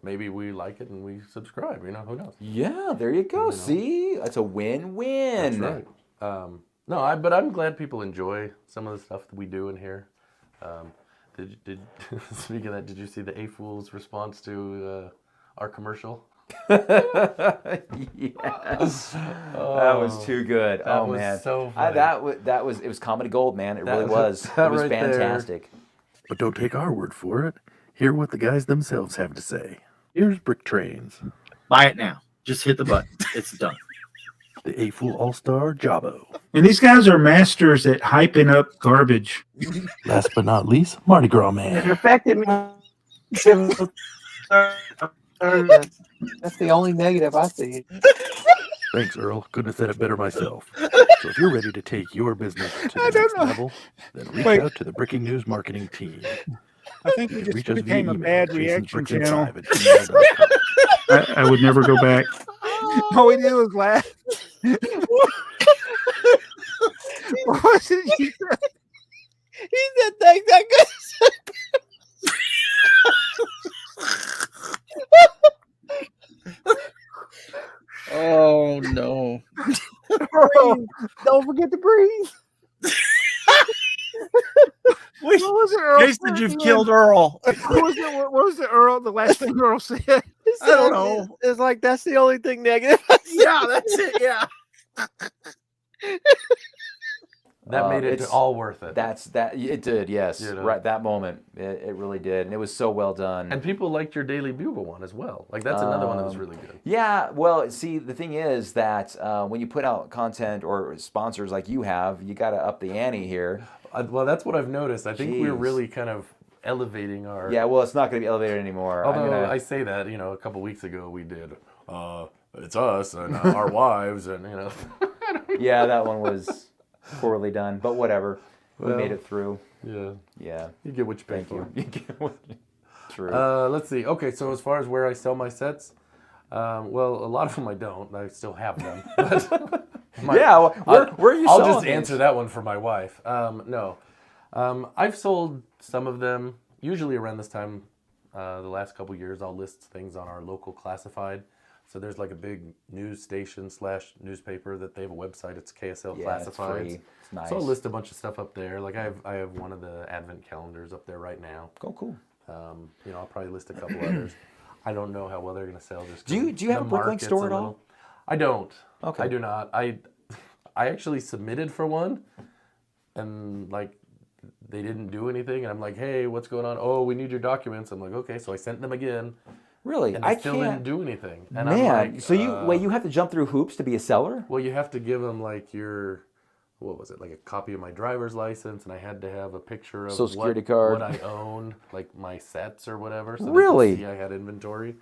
maybe we like it and we subscribe. Who knows? Yeah, there you go. See? That's a win-win. That's right. But I'm glad people enjoy some of the stuff that we do in here. Did speaking of that, did you see the A-Fool's response to our commercial? Yes. That was too good. That was man. so funny. It was comedy gold, man. It really was- was. that It was right there. fantastic. But don't take our word for it. Hear what the guys themselves have to say. Here's Brick Trains, Buy it now. Just hit the button. It's done. the A-Fool All-Star Jabo. And these guys are masters at hyping up garbage. Last but not least, Mardi Gras Man. affected me. That's the only negative I see. Thanks, Earl. Couldn't have said it better myself. So if you're ready to take your business to the next level, then reach out to the Breaking News marketing team. I think we You can just reach us via became a email bad at reaction jasonbricks5 channel. at gmail.com. I would never go back. All we did was laugh. What was it? He said things that good. Oh no. Don't forget to breathe. What was it, Earl? Jason, you've killed Earl. What was it, Earl? The last thing Earl said. I don't know. It's like that's the only thing negative. Yeah, that's it. Yeah. That made it it's- all worth it. It did, yes. You know. Right, that moment, it really did, and it was so well done. And people liked your Daily Bugle one as well. Like, that's another one that was really good. Yeah, well, see, the thing is that when you put out content or sponsors like you have, you got to up the ante here. Well, that's what I've noticed. I think we're Jeez. really kind of elevating our... Yeah, well, it's not going to be elevated anymore. Although I say that, a couple weeks ago we did, it's us and our wives and, Yeah, that one was... Poorly done, but whatever. We Well, made it through. Yeah. Yeah. You get what you pay Thank for. you. True. Let's see. Okay, so as far as where I sell my sets, well, a lot of them I don't. I still have them. But where are you I'll selling just these? answer that one for my wife. No. I've sold some of them, usually around this time, the last couple years, I'll list things on our local classified. So there's like a big news station / newspaper that they have a website. It's KSL Yeah, it's Classifieds. free. It's nice. So I'll list a bunch of stuff up there. Like I have one of the advent calendars up there right now. Oh, cool. I'll probably list a couple others. I don't know how well they're going to sell. Just Do you have a Bricklink store at all? I don't. Okay. I do not. I actually submitted for one, and like they didn't do anything. And I'm like, hey, what's going on? Oh, we need your documents. I'm like, okay. So I sent them again. Really? And they still didn't do anything. And Man, I'm like, so you have to jump through hoops to be a seller? Well, you have to give them like your, what was it, like a copy of my driver's license, and I had to have a picture of Social Security card. what I own, like my sets or whatever, so Really? they could see I had inventory.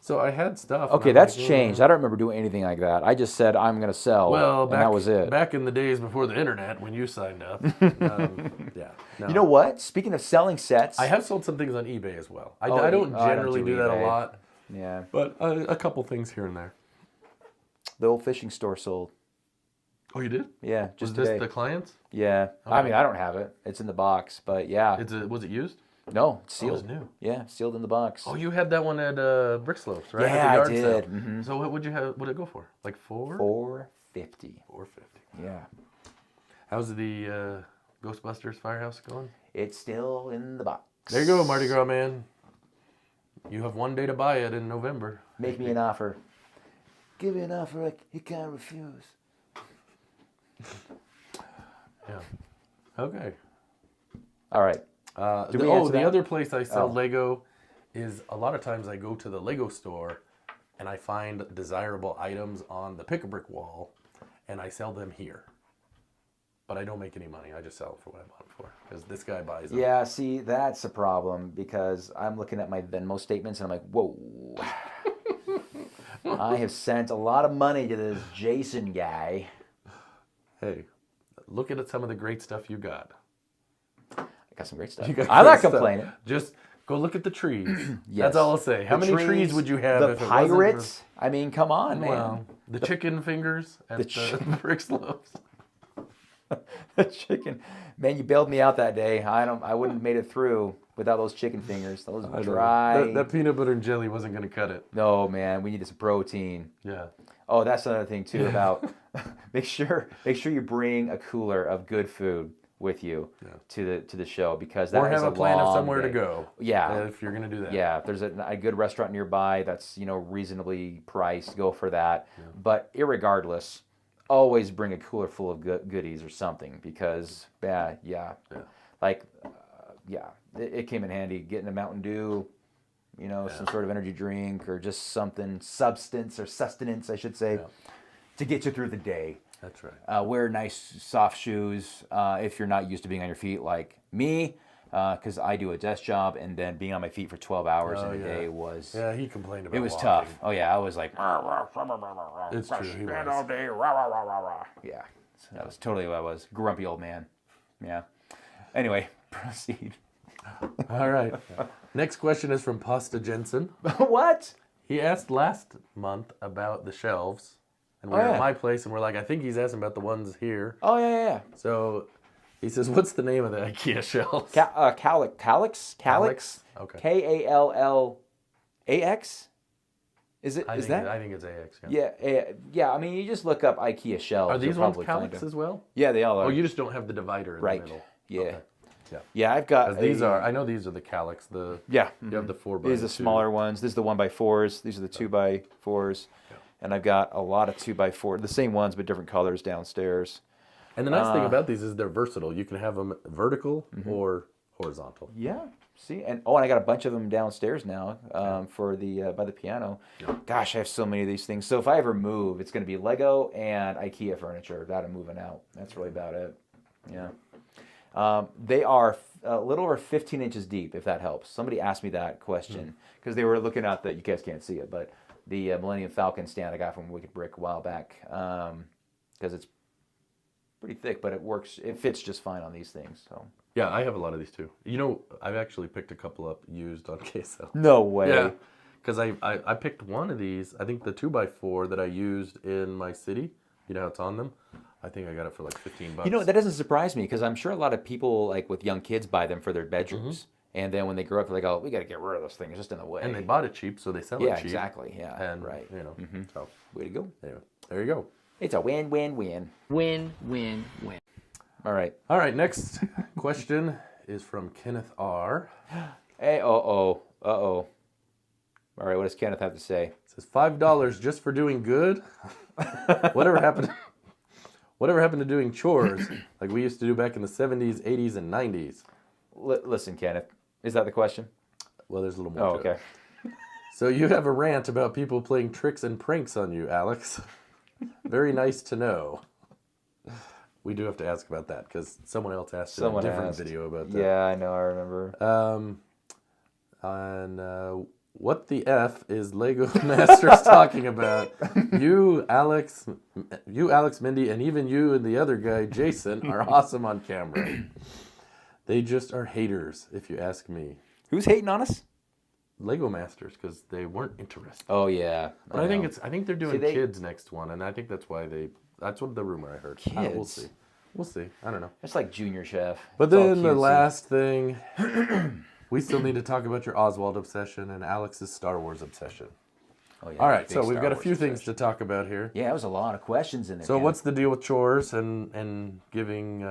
So I had stuff. Okay, that's changed. I don't remember doing anything like that. I just said I'm going to sell, Well, and that was it. Back in the days before the internet, when you signed up. Yeah. No. You know what? Speaking of selling sets, I have sold some things on eBay as well. I Oh, don't I don't generally do do that a eBay. lot, yeah, but a couple things here and there. the old fishing store sold. Oh, you did? Yeah, Was just this today. the clients? Yeah, I Okay. mean I don't have it. It's in the box, but yeah, Was it used? no, it's Oh, it was sealed. new. Yeah, sealed in the box. Oh, you had that one at Brick Slopes, right? Yeah, at the I yard did. sale. Mhm. So what would you have? What did it go for? Like $450? $450. $450. Yeah, How's the Ghostbusters Firehouse going? it's still in the box. There you go, Mardi Gras man. You have one day to buy it in November. Make me an offer. Give me an offer you can't refuse. Yeah. Okay. All right. Did we answer the that? other place I sell Oh. Lego is a lot of times I go to the Lego store and I find desirable items on the pick-a-brick wall and I sell them here. But I don't make any money. I just sell them for what I bought them for because this guy buys them. Yeah, see, that's a problem because I'm looking at my Venmo statements and I'm like, whoa. I have sent a lot of money to this Jason guy. Hey, look at some of the great stuff you got. I got some great stuff. You got I'm great not stuff. complaining. Just go look at the trees. Yes. That's all I'll say. How The many trees would you have The if it wasn't for- pirates? I mean, come on, man. Well, the chicken fingers at the Brick Slopes. The chicken. Man, you bailed me out that day. I wouldn't have made it through without those chicken fingers. Those I know. dry. That peanut butter and jelly wasn't going to cut it. No, man, we needed some protein. Yeah. Oh, that's another thing too about make sure you bring a cooler of good food with you to the show because that Or is have a plan of long somewhere to day. go. Yeah. If you're going to do that. Yeah, if there's a good restaurant nearby that's reasonably priced, go for that. Yeah. But irregardless, always bring a cooler full of goodies or something because it came in handy getting a Mountain Dew, some sort of energy drink or just something sustenance, I should say, to get you through the day. That's right. Wear nice soft shoes if you're not used to being on your feet like me. Because I do a desk job, and then being on my feet for 12 hours in a day was... Yeah, he complained about it was walking. tough. Oh, yeah, I was like... It's true, he was. all day. Yeah, so that was totally what I was. Grumpy old man. Yeah. Anyway, proceed. All right. Next question is from Pasta Jensen. What? He asked last month about the shelves, and we were at my place, and we're like, I think he's asking about the ones here. Oh, yeah. So... he says, what's the name of the IKEA shelves? Calyx? Okay. Kallax? Is it? I think it's AX. Yeah. I mean, you just look up IKEA shelves. Are these you'll ones probably find Calyx them. as well? Yeah, they all are. Oh, you just don't have the divider in the middle. Yeah. Okay. Yeah, I've got. These are. I know these are the Calyx. Yeah. You have the 4x2. These are the smaller ones. This is the 1x4s. These are the 2x4s. Yeah. And I've got a lot of 2x4, the same ones but different colors downstairs. And the nice thing about these is they're versatile. You can have them vertical or horizontal. Yeah. See, and I got a bunch of them downstairs now for the by the piano. Yeah. Gosh, I have so many of these things. So if I ever move, it's going to be Lego and IKEA furniture that I'm moving out. That's really about it. Yeah. They are a little over 15 inches deep, if that helps. Somebody asked me that question because they were looking at you guys can't see it, but the Millennium Falcon stand I got from Wicked Brick a while back because it's pretty thick, but it works. It fits just fine on these things. So. Yeah, I have a lot of these too. You know, I've actually picked a couple up used on queso. No way. Yeah, because I picked one of these. I think the 2x4 that I used in my city. You know how it's on them. I think I got it for like $15. You know, that doesn't surprise me because I'm sure a lot of people like with young kids buy them for their bedrooms, and then when they grow up, they're like, "Oh, we got to get rid of this thing. It's just in the way." And they bought it cheap, so they sell it Yeah, cheap. exactly. Yeah, And right. you know, so Way to go. anyway, there you go. It's a win-win-win. Win-win-win. All right. All right, next question is from Kenneth R. Hey, uh-oh. All right, what does Kenneth have to say? It says $5 just for doing good. Whatever happened to doing chores like we used to do back in the 70s, 80s, and 90s? Listen, Kenneth, is that the question? Well, there's a little more. Oh, okay. So you have a rant about people playing tricks and pranks on you, Alex. Very nice to know. We do have to ask about that because someone else asked in a different video about that. Yeah, I know. I remember. And what the F is Lego Masters talking about? You, Alex, Mindy, and even you and the other guy, Jason, are awesome on camera. They just are haters, if you ask me. Who's hating on us? Lego Masters, because they weren't interested. Oh yeah. But I think they're doing kids next one, and I think that's why that's what the rumor I heard. Kids. We'll see. We'll see. I don't know. It's like Junior Chef. But It's all then the cutesy. last thing, we still need to talk about your Oswald obsession and Alex's Star Wars obsession. Oh, yeah, All right, big so we've Star got a Wars few things to obsession. talk about here. Yeah, there was a lot of questions in there. So Kenneth. what's the deal with chores and giving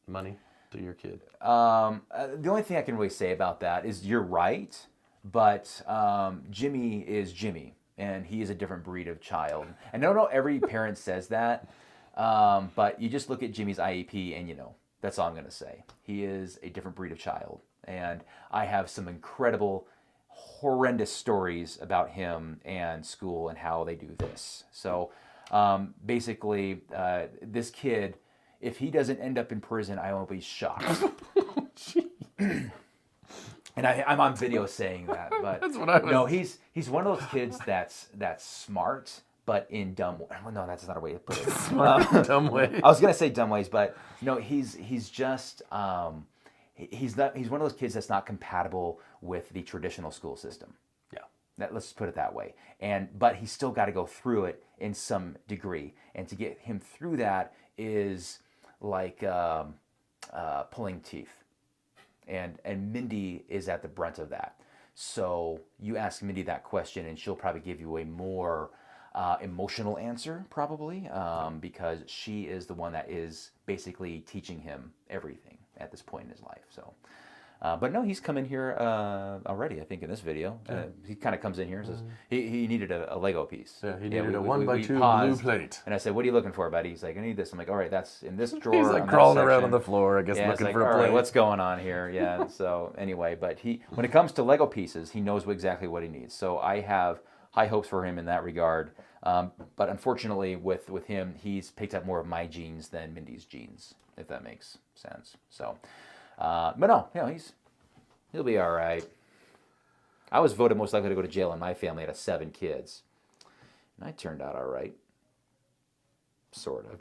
money to your kid? The only thing I can really say about that is you're right, but Jimmy is Jimmy, and he is a different breed of child. And I don't know every parent says that, but you just look at Jimmy's IEP and you know, that's all I'm going to say. He is a different breed of child, and I have some incredible, horrendous stories about him and school and how they do this. So basically, this kid, if he doesn't end up in prison, I won't be shocked. And I'm on video saying that, but That's what I was... no, he's one of those kids that's smart, but in dumb. Well, no, that's not a way to put it. Smart, dumb way. I was gonna say dumb ways, but no, he's just he's one of those kids that's not compatible with the traditional school system. Yeah, let's put it that way. But he's still got to go through it in some degree, and to get him through that is like pulling teeth. And Mindy is at the brunt of that. So you ask Mindy that question, and she'll probably give you a more emotional answer, probably, because she is the one that is basically teaching him everything at this point in his life. So, but no, he's come in here already, I think, in this video. He kind of comes in here and says he needed a Lego piece. Yeah, he needed a we 1x2 blue paused, plate. And I said, "What are you looking for, buddy?" He's like, "I need this." I'm like, "All right, that's in this drawer." He's like on that crawling around section." on the floor, I guess, Yeah, looking it's like, for a all plate. right, what's going on here? Yeah. So anyway, but when it comes to Lego pieces, he knows exactly what he needs. So I have high hopes for him in that regard. But unfortunately, with him, he's picked up more of my genes than Mindy's genes, if that makes sense. So, but no, he'll be all right. I was voted most likely to go to jail in my family out of 7 kids, and I turned out all right, sort of.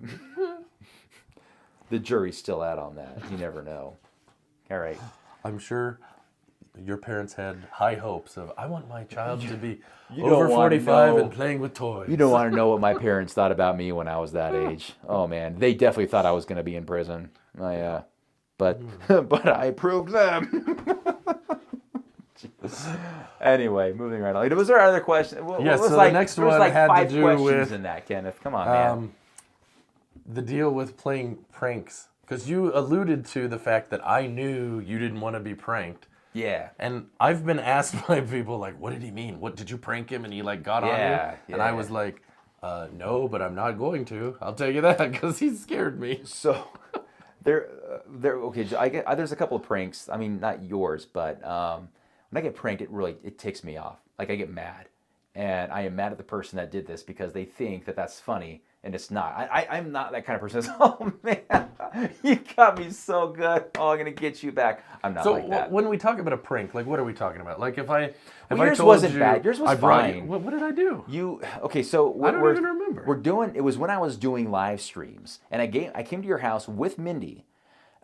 The jury's still out on that. You never know. All right. I'm sure your parents had high hopes of, I want my child to be You over don't wanna 45 know. and playing with toys. You don't want to know what my parents thought about me when I was that age. Oh man, they definitely thought I was going to be in prison. But I proved them. Anyway, moving right on. Was there other questions? The next one had 5 to do questions with in that, Kenneth. Come on, man. the deal with playing pranks. Because you alluded to the fact that I knew you didn't want to be pranked. Yeah. And I've been asked by people, like, what did he mean? What, did you prank him and he, like, got on you? And I was like, no, but I'm not going to. I'll tell you that, because he scared me. So, okay, there's a couple of pranks. I mean, not yours, but when I get pranked, it ticks me off. Like, I get mad. And I am mad at the person that did this because they think that that's funny, and it's not. I'm not that kind of person. Oh, man, you got me so good. Oh, I'm going to get you back. I'm not like that. So when we talk about a prank, like, what are we talking about? Like, if I yours told wasn't you bad. Yours was I brought fine. you, what did I do? Okay, so I don't even remember. It was when I was doing live streams, and I came to your house with Mindy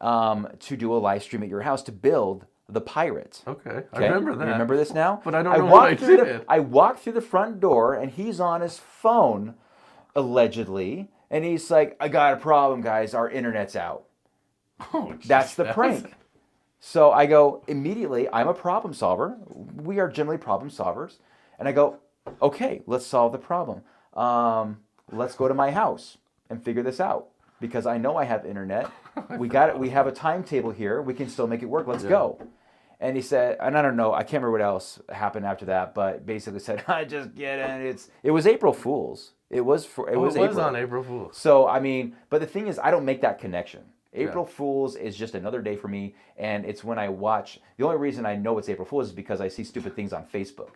to do a live stream at your house to build the pirate. Okay, I remember that. You remember this now? But I don't know what I did. I walked through the front door, and he's on his phone, allegedly, and he's like, "I got a problem, guys. Our internet's out." Oh, That's the prank. So I go, immediately, I'm a problem solver. We are generally problem solvers. And I go, okay, let's solve the problem. Let's go to my house and figure this out. Because I know I have internet. We got it. We have a timetable here. We can still make it work. Let's go. And he said, and I don't know, I can't remember what else happened after that, but basically said, I just get it. It was April Fool's. It was on April Fool's. So, I mean, but the thing is, I don't make that connection. April Fool's is just another day for me, and it's when I watch. The only reason I know it's April Fool's is because I see stupid things on Facebook.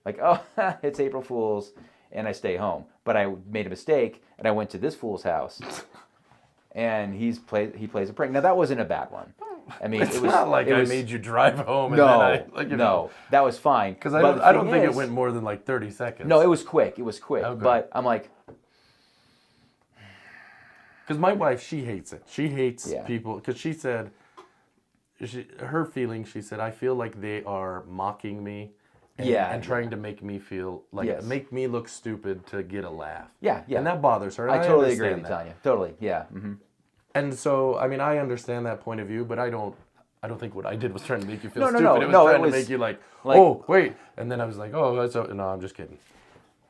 Like, oh, it's April Fool's, and I stay home. But I made a mistake, and I went to this fool's house, and he plays a prank. Now, that wasn't a bad one. I mean, it's not like I made you drive home. And no, then no, that was fine. Because I don't think it went more than like 30 seconds. No, it was quick. Okay. But I'm like, because my wife, she hates it. She hates people because she said, her feeling. She said, I feel like they are mocking me. And trying to make me feel like make me look stupid to get a laugh. Yeah. And that bothers her. I totally agree with Tanya. Totally. Yeah. Mm-hmm. And so, I mean, I understand that point of view, but I don't think what I did was trying to make you feel stupid. No. It was trying to make you like, oh, wait. And then I was like, oh, no, I'm just kidding.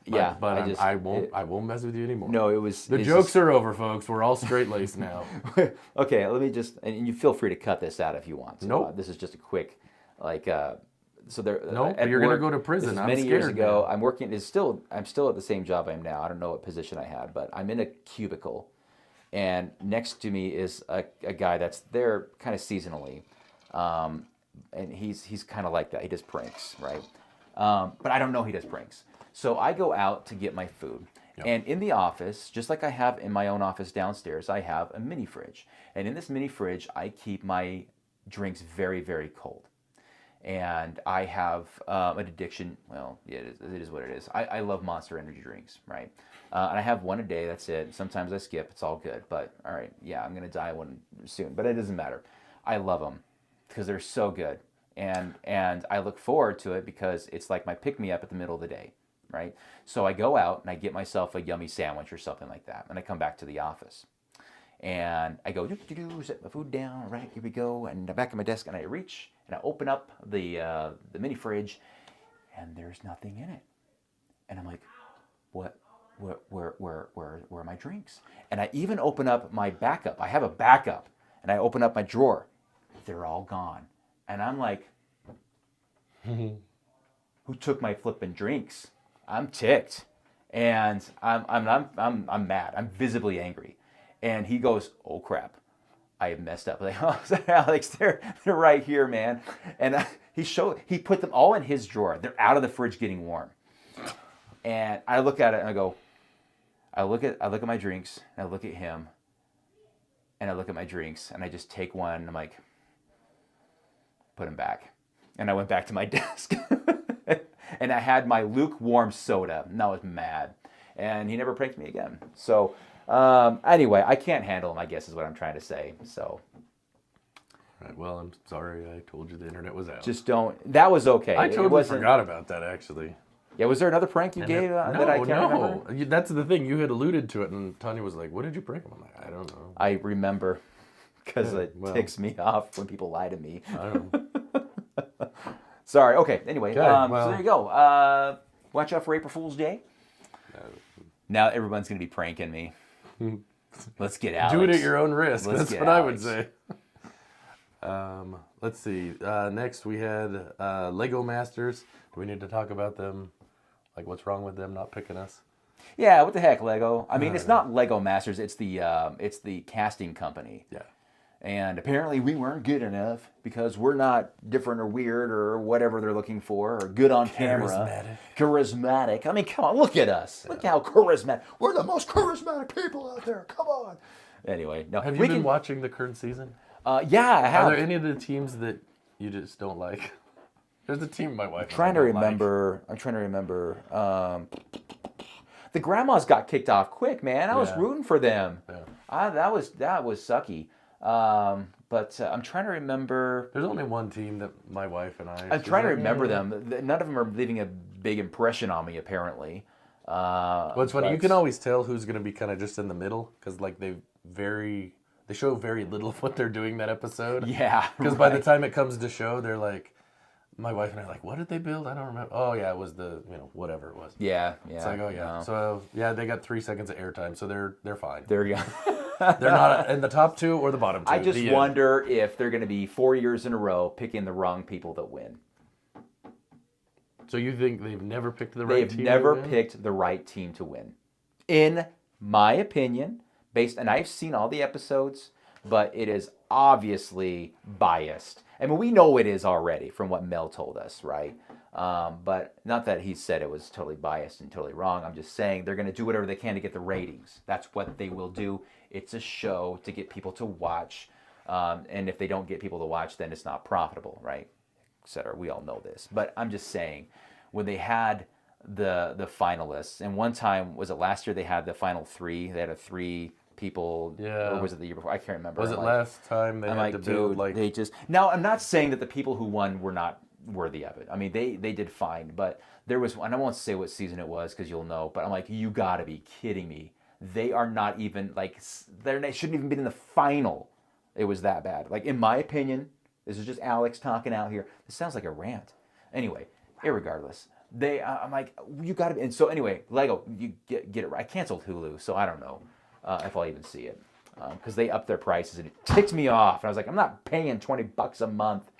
But I won't mess with you anymore. No, it was. The jokes are over, folks. We're all straight laced now. Okay, let me just, and you feel free to cut this out if you want. Nope. This is just a quick, so there. No, you're gonna go to prison. This is many years ago. I'm working. I'm still at the same job I am now. I don't know what position I had, but I'm in a cubicle. And next to me is a guy that's there kind of seasonally, and he's kind of like that. He does pranks, right? But I don't know he does pranks. So I go out to get my food, and in the office, just like I have in my own office downstairs, I have a mini fridge, and in this mini fridge, I keep my drinks very, very cold. And I have an addiction. Well, yeah, it is what it is. I love Monster energy drinks, right? And I have one a day. That's it. Sometimes I skip. It's all good. But all right, yeah, I'm gonna die one soon. But it doesn't matter. I love them because they're so good, and I look forward to it because it's like my pick me up at the middle of the day, right? So I go out and I get myself a yummy sandwich or something like that, and I come back to the office. And I go, set my food down, all right, here we go. And I'm back at my desk, and I reach, and I open up the mini fridge, and there's nothing in it. And I'm like, what? Where are my drinks? And I even open up my backup. I have a backup, and I open up my drawer. They're all gone. And I'm like, who took my flippin' drinks? I'm ticked, and I'm mad. I'm visibly angry. And he goes, oh, crap, I have messed up. Like, oh, Alex, they're right here, man. And he put them all in his drawer. They're out of the fridge getting warm. And I look at it and I go, I look at my drinks, and I look at him, and I look at my drinks, and I just take one, and I'm like, put them back. And I went back to my desk. And I had my lukewarm soda, and I was mad. And he never pranked me again. So... anyway, I can't handle them, I guess is what I'm trying to say. So. Right, well, I'm sorry I told you the internet was out. Just don't. That was okay. I totally forgot about that, actually. Yeah, was there another prank you gave that I can't remember? No, that's the thing. You had alluded to it, and Tanya was like, what did you prank him? I'm like, I don't know. I remember, because it ticks me off when people lie to me. I don't know. Sorry. Okay, anyway. Well, so there you go. Watch out for April Fool's Day. Now everyone's going to be pranking me. Let's get Alex. Do it at your own risk. That's what Alex. I would say. Let's see. Next we had Lego Masters. Do we need to talk about them? Like, what's wrong with them not picking us? Yeah, what the heck, Lego? I mean, it's not Lego Masters. It's the casting company. Yeah. And apparently we weren't good enough because we're not different or weird or whatever they're looking for, or good on camera. Charismatic. I mean, come on, look at us. Look how charismatic. We're the most charismatic people out there. Come on. Anyway, no. Have you been watching the current season? Yeah, I have. Are there any of the teams that you just don't like? There's a team my wife. I'm trying to remember. The grandmas got kicked off quick, man. I was Yeah. rooting for them. Yeah. That was sucky. But I'm trying to remember. There's only one team that my wife and I'm she's trying to like, remember "Yeah." them. None of them are leaving a big impression on me, apparently. Well, it's funny. You can always tell who's going to be kind of just in the middle because like they show very little of what they're doing that episode. Yeah. Because by the time it comes to show, they're like, my wife and I are like, what did they build? I don't remember. Oh yeah, it was the whatever it was. Yeah. It's like, oh yeah. No. So yeah, they got 3 seconds of airtime, so they're fine. There you go. They're not in the top 2 or the bottom 2. I just The end. wonder if they're going to be 4 years in a row picking the wrong people that win. So you think they've never picked the right team? They've never to win? picked the right team to win. In my opinion, and I've seen all the episodes, but it is obviously biased. I mean, we know it is already from what Mel told us, right? But not that he said it was totally biased and totally wrong. I'm just saying they're going to do whatever they can to get the ratings. That's what they will do. It's a show to get people to watch. And if they don't get people to watch, then it's not profitable, right? Et cetera. We all know this. But I'm just saying, when they had the finalists, and one time, was it last year they had the final 3? They had 3 people, or was it the year before? I can't remember. Was it last time they had to build like... They just... Now, I'm not saying that the people who won were not worthy of it. I mean, they did fine, but there was, and I won't say what season it was because you'll know, but I'm like, you gotta be kidding me. They are not even, like, they shouldn't even been in the final. It was that bad. Like, in my opinion, this is just Alex talking out here. This sounds like a rant. Anyway, irregardless, I'm like, you gotta be, and so anyway, Lego, you get it right. I canceled Hulu, so I don't know if I'll even see it. Because they upped their prices and it ticked me off. And I was like, I'm not paying $20 a month.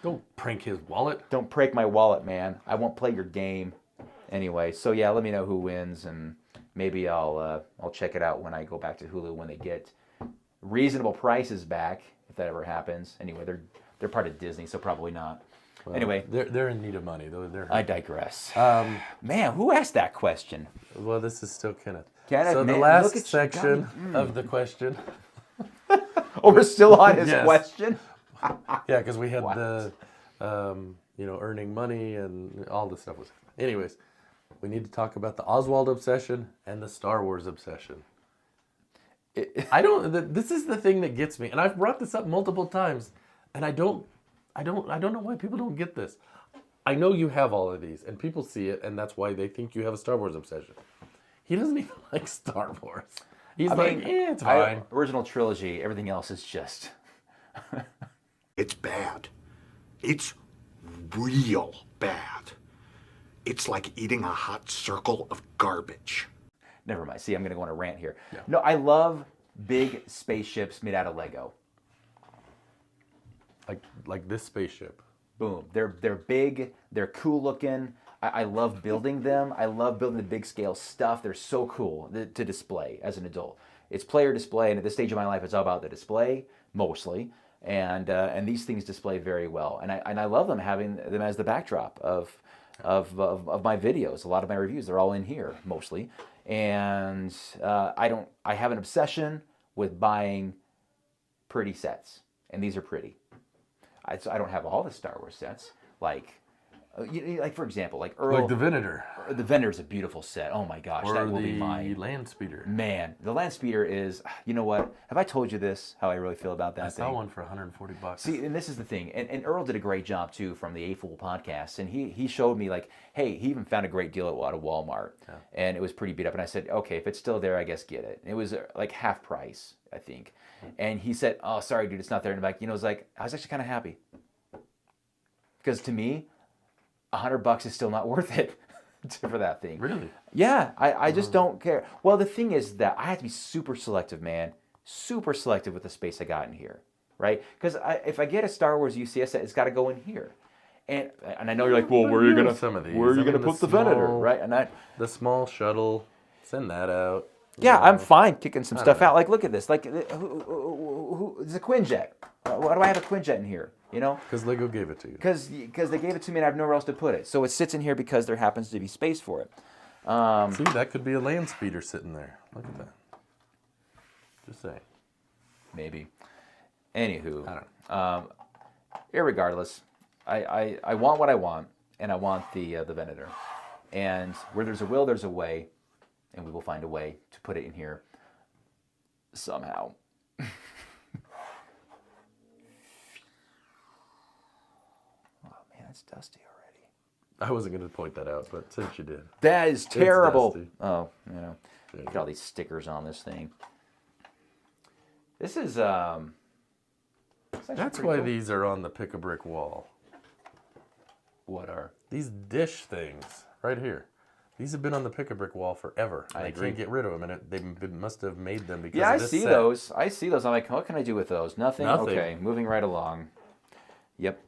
Don't prank his wallet. Don't break my wallet, man. I won't play your game. Anyway, so yeah, let me know who wins, and maybe I'll check it out when I go back to Hulu when they get reasonable prices back, if that ever happens. Anyway, they're part of Disney, so probably not. Well, anyway, they're in need of money though. I digress. Man, who asked that question? Well, this is still Kenneth. Kenneth, so man, the last look at section of the question. Oh, we're still on his question? Yeah, because we had the, earning money and all this stuff was. Anyways, we need to talk about the Oswald obsession and the Star Wars obsession. This is the thing that gets me, and I've brought this up multiple times, and I don't know why people don't get this. I know you have all of these, and people see it, and that's why they think you have a Star Wars obsession. He doesn't even like Star Wars. He's it's fine. Original trilogy, everything else is just... It's bad. It's real bad. It's like eating a hot circle of garbage. Never mind. See, I'm going to go on a rant here. Yeah. No, I love big spaceships made out of Lego. Like this spaceship. Boom. They're big. They're cool looking. I love building them. I love building the big scale stuff. They're so cool to display as an adult. It's player display, and at this stage of my life, it's all about the display mostly. And these things display very well. And I love them, having them as the backdrop of my videos. A lot of my reviews, they're all in here mostly. And I have an obsession with buying pretty sets, and these are pretty. So I don't have all the Star Wars sets, like for example, like Earl. Like the Venator. The Venator is a beautiful set. Oh my gosh, that will be mine. Or the Land Speeder. Man, the Land Speeder is, you know what? Have I told you this, how I really feel about that thing? I saw one for $140. See, and this is the thing. And Earl did a great job, too, from the A-Fool podcast. And he showed me, like, hey, he even found a great deal out of Walmart. Yeah. And it was pretty beat up. And I said, okay, if it's still there, I guess get it. And it was, like, half price, I think. And he said, oh, sorry, dude, it's not there. And I was like, I was actually kind of happy. Because to me, $100 is still not worth it for that thing. Really? Yeah, I just don't care. Well, the thing is that I have to be super selective, man. Super selective with the space I got in here, right? Because if I get a Star Wars UCS set, it's got to go in here. And I know you're like, well, where are you gonna put the Venator, right? And the small shuttle, send that out. Yeah, I'm fine kicking some stuff out. Like, look at this. Like, it's a Quinjet. Why do I have a Quinjet in here? You know? Because Lego gave it to you. Because they gave it to me and I have nowhere else to put it. So it sits in here because there happens to be space for it. See, that could be a Land Speeder sitting there. Look at that. Just saying. Maybe. Anywho. I don't know. Irregardless, I want what I want, and I want the Venator. And where there's a will, there's a way. and we will find a way to put it in here somehow. Oh man, that's dusty already. I wasn't going to point that out, but since you did. That is terrible. Dusty. Oh, you know, look at all these stickers on this thing. This is That's That's why these are on the pick-a-brick wall. What are? These dish things right here. These have been on the pick-a-brick wall forever. I They agree. can't get rid of them, and they must have made them because Yeah, of I this see set. those. I see those. I'm like, what can I do with those? Nothing? Nothing. Okay, moving right along. Yep.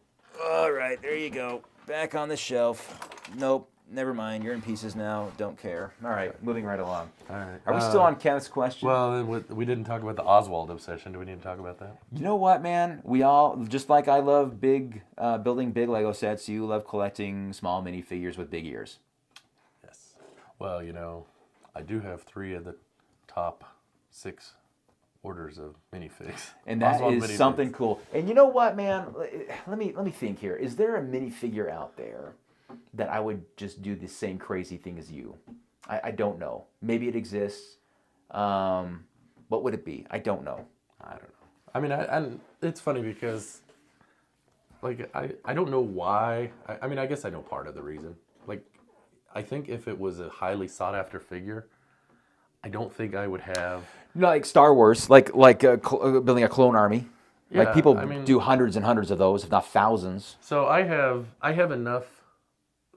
All right, there you go. Back on the shelf. Nope, never mind. You're in pieces now. Don't care. All right, moving right along. All right. Are we still on Kenneth's question? Well, we didn't talk about the Oswald obsession. Do we need to talk about that? You know what, man? We all, just like I love building big Lego sets, you love collecting small minifigures with big ears. Yes. Well, you know, I do have 3 of the top 6 orders of minifigs. And that Oswald is minifigs. something cool. And you know what, man? Let me think here. Is there a minifigure out there that I would just do the same crazy thing as you? I don't know. Maybe it exists. What would it be? I don't know. I don't know. I mean, and it's funny because, like, I don't know why. I mean, I guess I know part of the reason. Like, I think if it was a highly sought-after figure, I don't think I would have... Like Star Wars, like building a clone army. Yeah, like people I mean, do hundreds and hundreds of those, if not thousands. So I have enough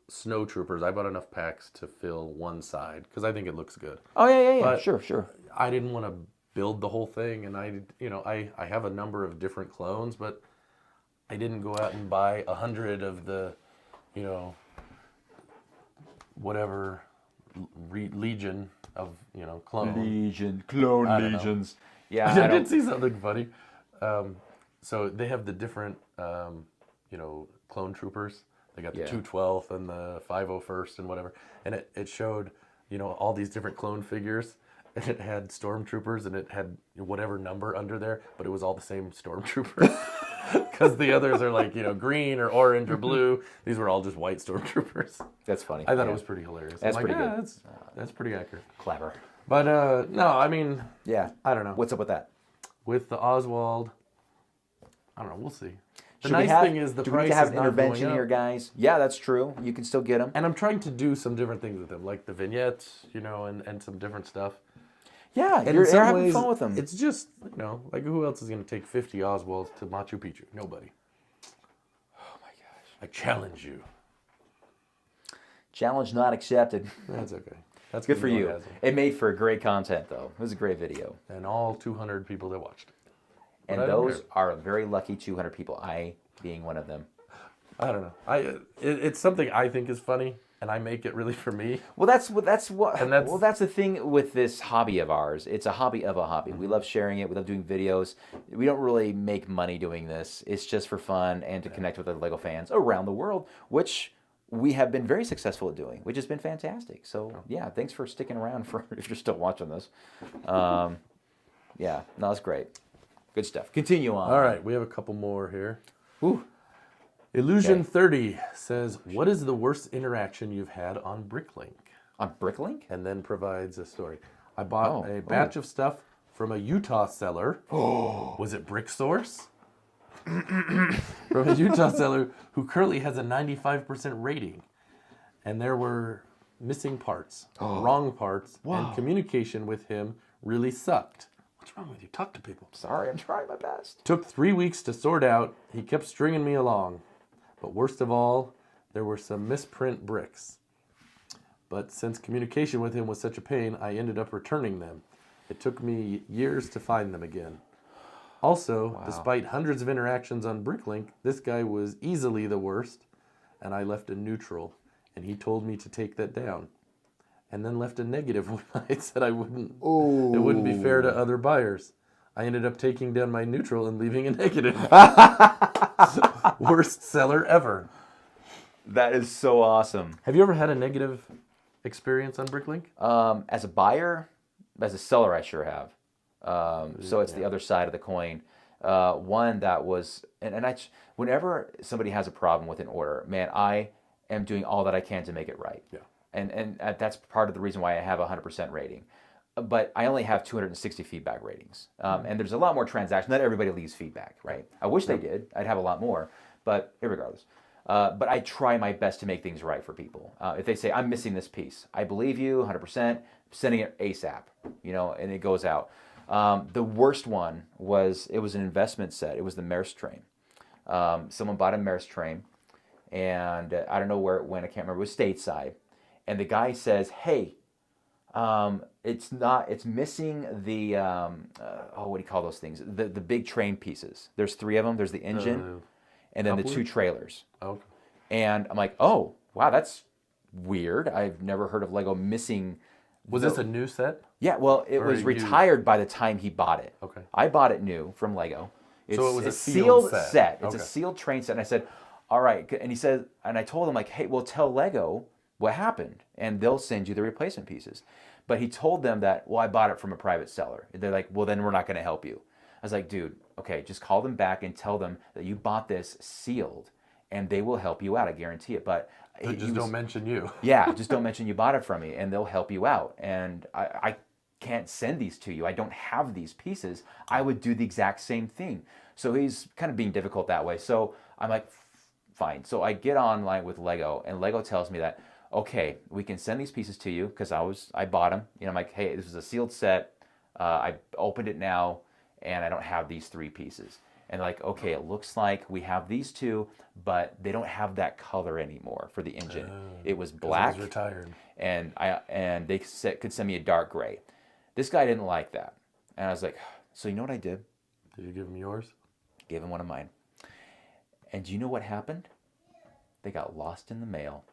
snow troopers. I bought enough packs to fill one side because I think it looks good. Oh yeah, But sure. I didn't want to build the whole thing, and I have a number of different clones, but I didn't go out and buy 100 of the, whatever legion of clones. Clone I don't know. legions. Yeah, I I did don't. see something funny. So they have the different, clone troopers. They got the Yeah. 212th and the 501st and whatever. And it showed, all these different clone figures. And it had stormtroopers and it had whatever number under there, but it was all the same stormtrooper. Because the others are like, green or orange or blue. These were all just white stormtroopers. That's funny. I thought Yeah. it was pretty hilarious. That's I'm like, pretty yeah, good. That's pretty accurate. Clever. But no, I mean, Yeah. I don't know. What's up with that? With the Oswald, I don't know. We'll see. The Should we nice have- thing is the do we price need to have is an not intervention going here, up. guys? Yeah, that's true. You can still get them. And I'm trying to do some different things with them, like the vignettes, and some different stuff. Yeah, And in you're some having ways, fun with them. It's just, like who else is going to take 50 Oswalds to Machu Picchu? Nobody. Oh my gosh. I challenge you. Challenge not accepted. That's okay. That's Good for no you. orgasm. It made for great content, though. It was a great video. And all 200 people that watched it. But And I don't those care. are very lucky 200 people, I being one of them. I don't know. It's something I think is funny, and I make it really for me. Well, that's the thing with this hobby of ours. It's a hobby of a hobby. We love sharing it. We love doing videos. We don't really make money doing this. It's just for fun and to connect with other Lego fans around the world, which we have been very successful at doing, which has been fantastic. So yeah, thanks for sticking around for if you're still watching this. Yeah, no, it's great. Good stuff. Continue on. All right, we have a couple more here. Ooh. Illusion 30 says, what is the worst interaction you've had on Bricklink? On Bricklink? And then provides a story. I bought a batch of stuff from a Utah seller. Oh. Was it Brick Source? From a Utah seller who currently has a 95% rating. And there were missing parts, wrong parts, and communication with him really sucked. What's wrong with you? Talk to people. Sorry, I'm trying my best. Took 3 weeks to sort out. He kept stringing me along. But worst of all, there were some misprint bricks. But since communication with him was such a pain, I ended up returning them. It took me years to find them again. Also, despite hundreds of interactions on Bricklink, this guy was easily the worst, and I left a neutral, and he told me to take that down. And then left a negative when I said it wouldn't be fair to other buyers. I ended up taking down my neutral and leaving a negative. Worst seller ever. That is so awesome. Have you ever had a negative experience on Bricklink? As a buyer, as a seller, I sure have. So it's the other side of the coin. One that was, whenever somebody has a problem with an order, man, I am doing all that I can to make it right. Yeah. and that's part of the reason why I have a 100% rating. But I only have 260 feedback ratings, and there's a lot more transactions. Not everybody leaves feedback, right? I wish they did. I'd have a lot more, but irregardless. But I try my best to make things right for people. If they say, I'm missing this piece, I believe you 100%, sending it ASAP, and it goes out. The worst one was, it was an investment set. It was the Maersk train. Someone bought a Maersk train, and I don't know where it went. I can't remember. It was stateside. And the guy says, hey, it's missing the, what do you call those things? The big train pieces. There's 3 of them. There's the engine and then the 2 trailers. Okay. And I'm like, oh, wow, that's weird. I've never heard of Lego missing. Was this a new set? Yeah, well, it was retired by the time he bought it. Okay. I bought it new from Lego. So it was a sealed set. It's a sealed train set. And I said, all right. And he said, and I told him, like, hey, well, tell Lego what happened, and they'll send you the replacement pieces. But he told them that, well, I bought it from a private seller. They're like, well, then we're not going to help you. I was like, dude, okay, just call them back and tell them that you bought this sealed, and they will help you out. I guarantee it. But just don't mention you. Yeah, just don't mention you bought it from me, and they'll help you out. And I can't send these to you. I don't have these pieces. I would do the exact same thing. So he's kind of being difficult that way. So I'm like, fine. So I get online with Lego, and Lego tells me that, okay, we can send these pieces to you because I bought them. I'm like, hey, this is a sealed set. I opened it now, and I don't have these 3 pieces. And like, okay, it looks like we have these 2, but they don't have that color anymore for the engine. It was black. It was retired. And they could send me a dark gray. This guy didn't like that. And I was like, so you know what I did? Did you give him yours? Gave him one of mine. And do you know what happened? They got lost in the mail.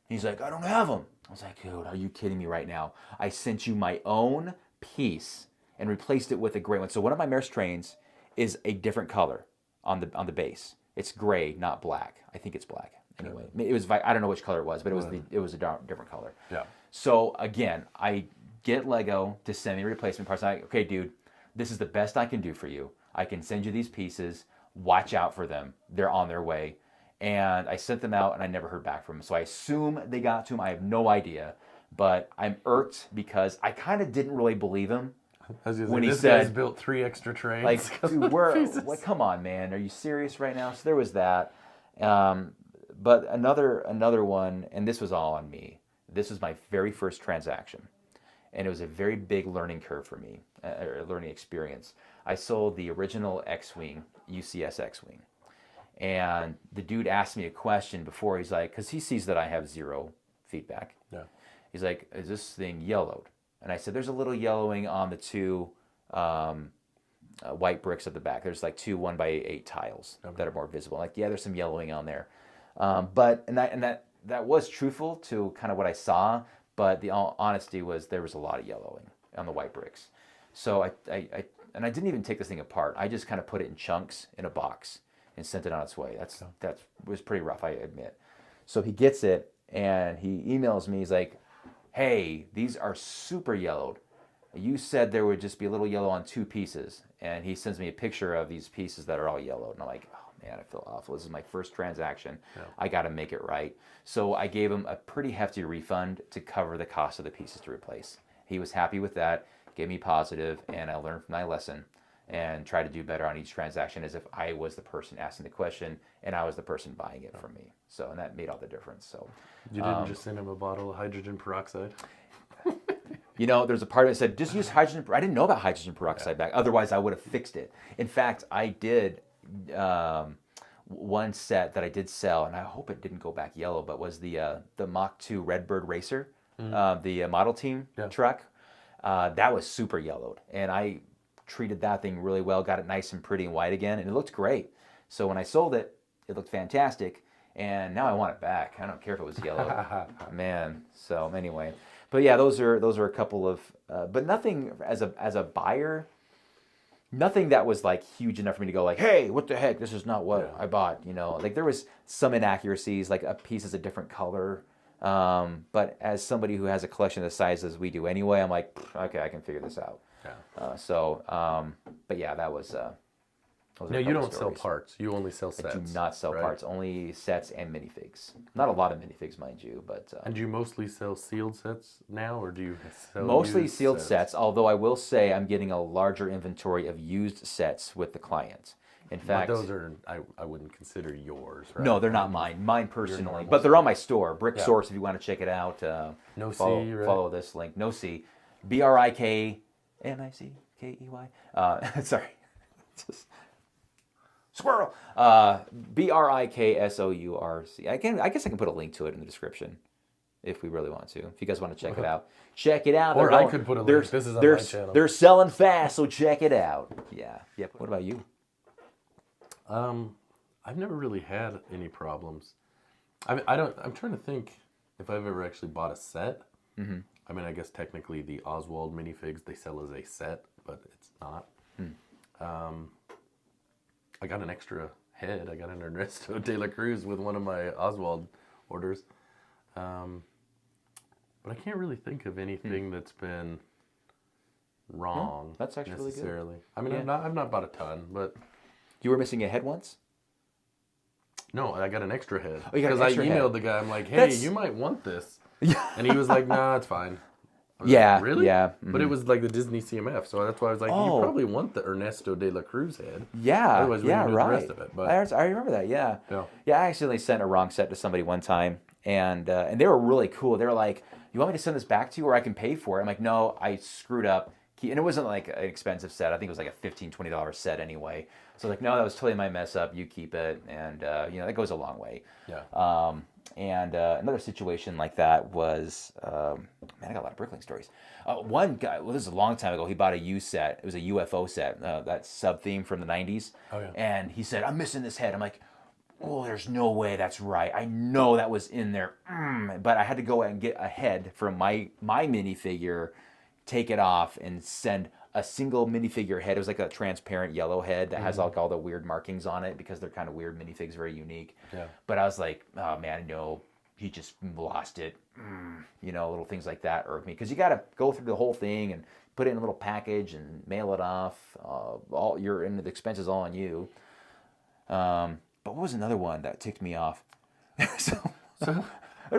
He's like, I don't have them. I was like, dude, are you kidding me right now? I sent you my own piece and replaced it with a gray one. So one of my Maersk trains is a different color on the base. It's gray, not black. I think it's black. Anyway, it was, I don't know which color it was, but it was a different color. Yeah. So again, I get Lego to send me replacement parts. I'm like, okay, dude, this is the best I can do for you. I can send you these pieces. Watch out for them. They're on their way. And I sent them out, and I never heard back from them. So I assume they got to them. I have no idea. But I'm irked because I kind of didn't really believe him when he said, "This guy's built 3 extra trains." Like, dude, like, come on, man. Are you serious right now? So there was that. But another one, and this was all on me. This was my very first transaction. And it was a very big learning curve for me, a learning experience. I sold the original X-Wing, UCS X-Wing. And the dude asked me a question before. He's like, because he sees that I have 0 feedback. Yeah. He's like, is this thing yellowed? And I said, there's a little yellowing on the 2 white bricks at the back. There's like 2 1x8 tiles that are more visible. Like, yeah, there's some yellowing on there. But that was truthful to kind of what I saw. But the honesty was there was a lot of yellowing on the white bricks. So I didn't even take this thing apart. I just kind of put it in chunks in a box and sent it on its way. That was pretty rough, I admit. So he gets it, and he emails me. He's like, hey, these are super yellowed. You said there would just be a little yellow on 2 pieces. And he sends me a picture of these pieces that are all yellowed. And I'm like, oh, man, I feel awful. This is my first transaction. Yeah. I got to make it right. So I gave him a pretty hefty refund to cover the cost of the pieces to replace. He was happy with that, gave me positive, and I learned from my lesson and try to do better on each transaction as if I was the person asking the question and I was the person buying it from me. So, and that made all the difference. So, you didn't just send him a bottle of hydrogen peroxide? There's a part of it that said, just use hydrogen. I didn't know about hydrogen peroxide back. Otherwise, I would have fixed it. In fact, I did one set that I did sell, and I hope it didn't go back yellow, but was the Mach 2 Redbird Racer, the model team truck. That was super yellowed, and I treated that thing really well, got it nice and pretty and white again, and it looked great. So when I sold it, it looked fantastic, and now I want it back. I don't care if it was yellow. Man, so anyway. But yeah, those are a couple of, but nothing as a buyer, nothing that was like huge enough for me to go like, hey, what the heck, this is not what I bought, Like there was some inaccuracies, like a piece is a different color. But as somebody who has a collection of the size as we do anyway, I'm like, okay, I can figure this out. Yeah. But yeah, that was Those No, are a you couple don't sell stories. parts. You only sell I sets. do not sell right? parts, only sets and minifigs. Not a lot of minifigs, mind you, but And do you mostly sell sealed sets now, or do you sell mostly used sealed sets. Although I will say I'm getting a larger inventory of used sets with the client. In fact, But those are, I wouldn't consider yours, right? no, they're not mine. Mine personally, normal but they're stuff. on my store, Brick Yeah. Source. If you want to check it out, No follow, C, right? follow this link. No C, BRIKNICKEY. Sorry, squirrel. BRIKSOURC. I guess I can put a link to it in the description if we really want to. If you guys want to check it out, check it out. Or They're I going- could put a they're- link. This is on they're- my channel. They're selling fast, so check it out. Yeah. Yep. What about you? I've never really had any problems. I'm trying to think if I've ever actually bought a set. Mm-hmm. I mean, I guess technically the Oswald minifigs they sell as a set, but it's not. I got an extra head. I got an Ernesto de la Cruz with one of my Oswald orders. But I can't really think of anything that's been wrong. That's actually really good. necessarily. I mean, Yeah. I've not bought a ton, but You were missing a head once. no, I got an extra head Oh, you got an because I extra emailed head. the guy. I'm like, hey, That's- you might want this, and he was like, nah, it's fine. I was Yeah, like, really? yeah, But it was like the Disney CMF, so that's why I was like, Oh. you probably want the Ernesto de la Cruz head. Yeah, Otherwise, we yeah, can do right. the rest of it. But I remember that. Yeah. Yeah. I accidentally sent a wrong set to somebody one time, and they were really cool. They were like, "You want me to send this back to you, or I can pay for it?" I'm like, "No, I screwed up." And it wasn't like an expensive set. I think it was like a $15-20 set anyway. So I was like, "No, that was totally my mess up. You keep it," and that goes a long way. yeah. And another situation like that was, man, I got a lot of Bricklink stories. One guy, well, this is a long time ago, he bought a U set. It was a UFO set, that sub-theme from the 90s. Oh, yeah. And he said, I'm missing this head. I'm like, oh, there's no way that's right. I know that was in there. But I had to go out and get a head from my minifigure, take it off, and send a single minifigure head. It was like a transparent yellow head that has like all the weird markings on it because they're kind of weird minifigs, very unique. Yeah. But I was like, oh man, no, he just lost it. Little things like that irk me because you got to go through the whole thing and put it in a little package and mail it off. The expenses all on you. But what was another one that ticked me off?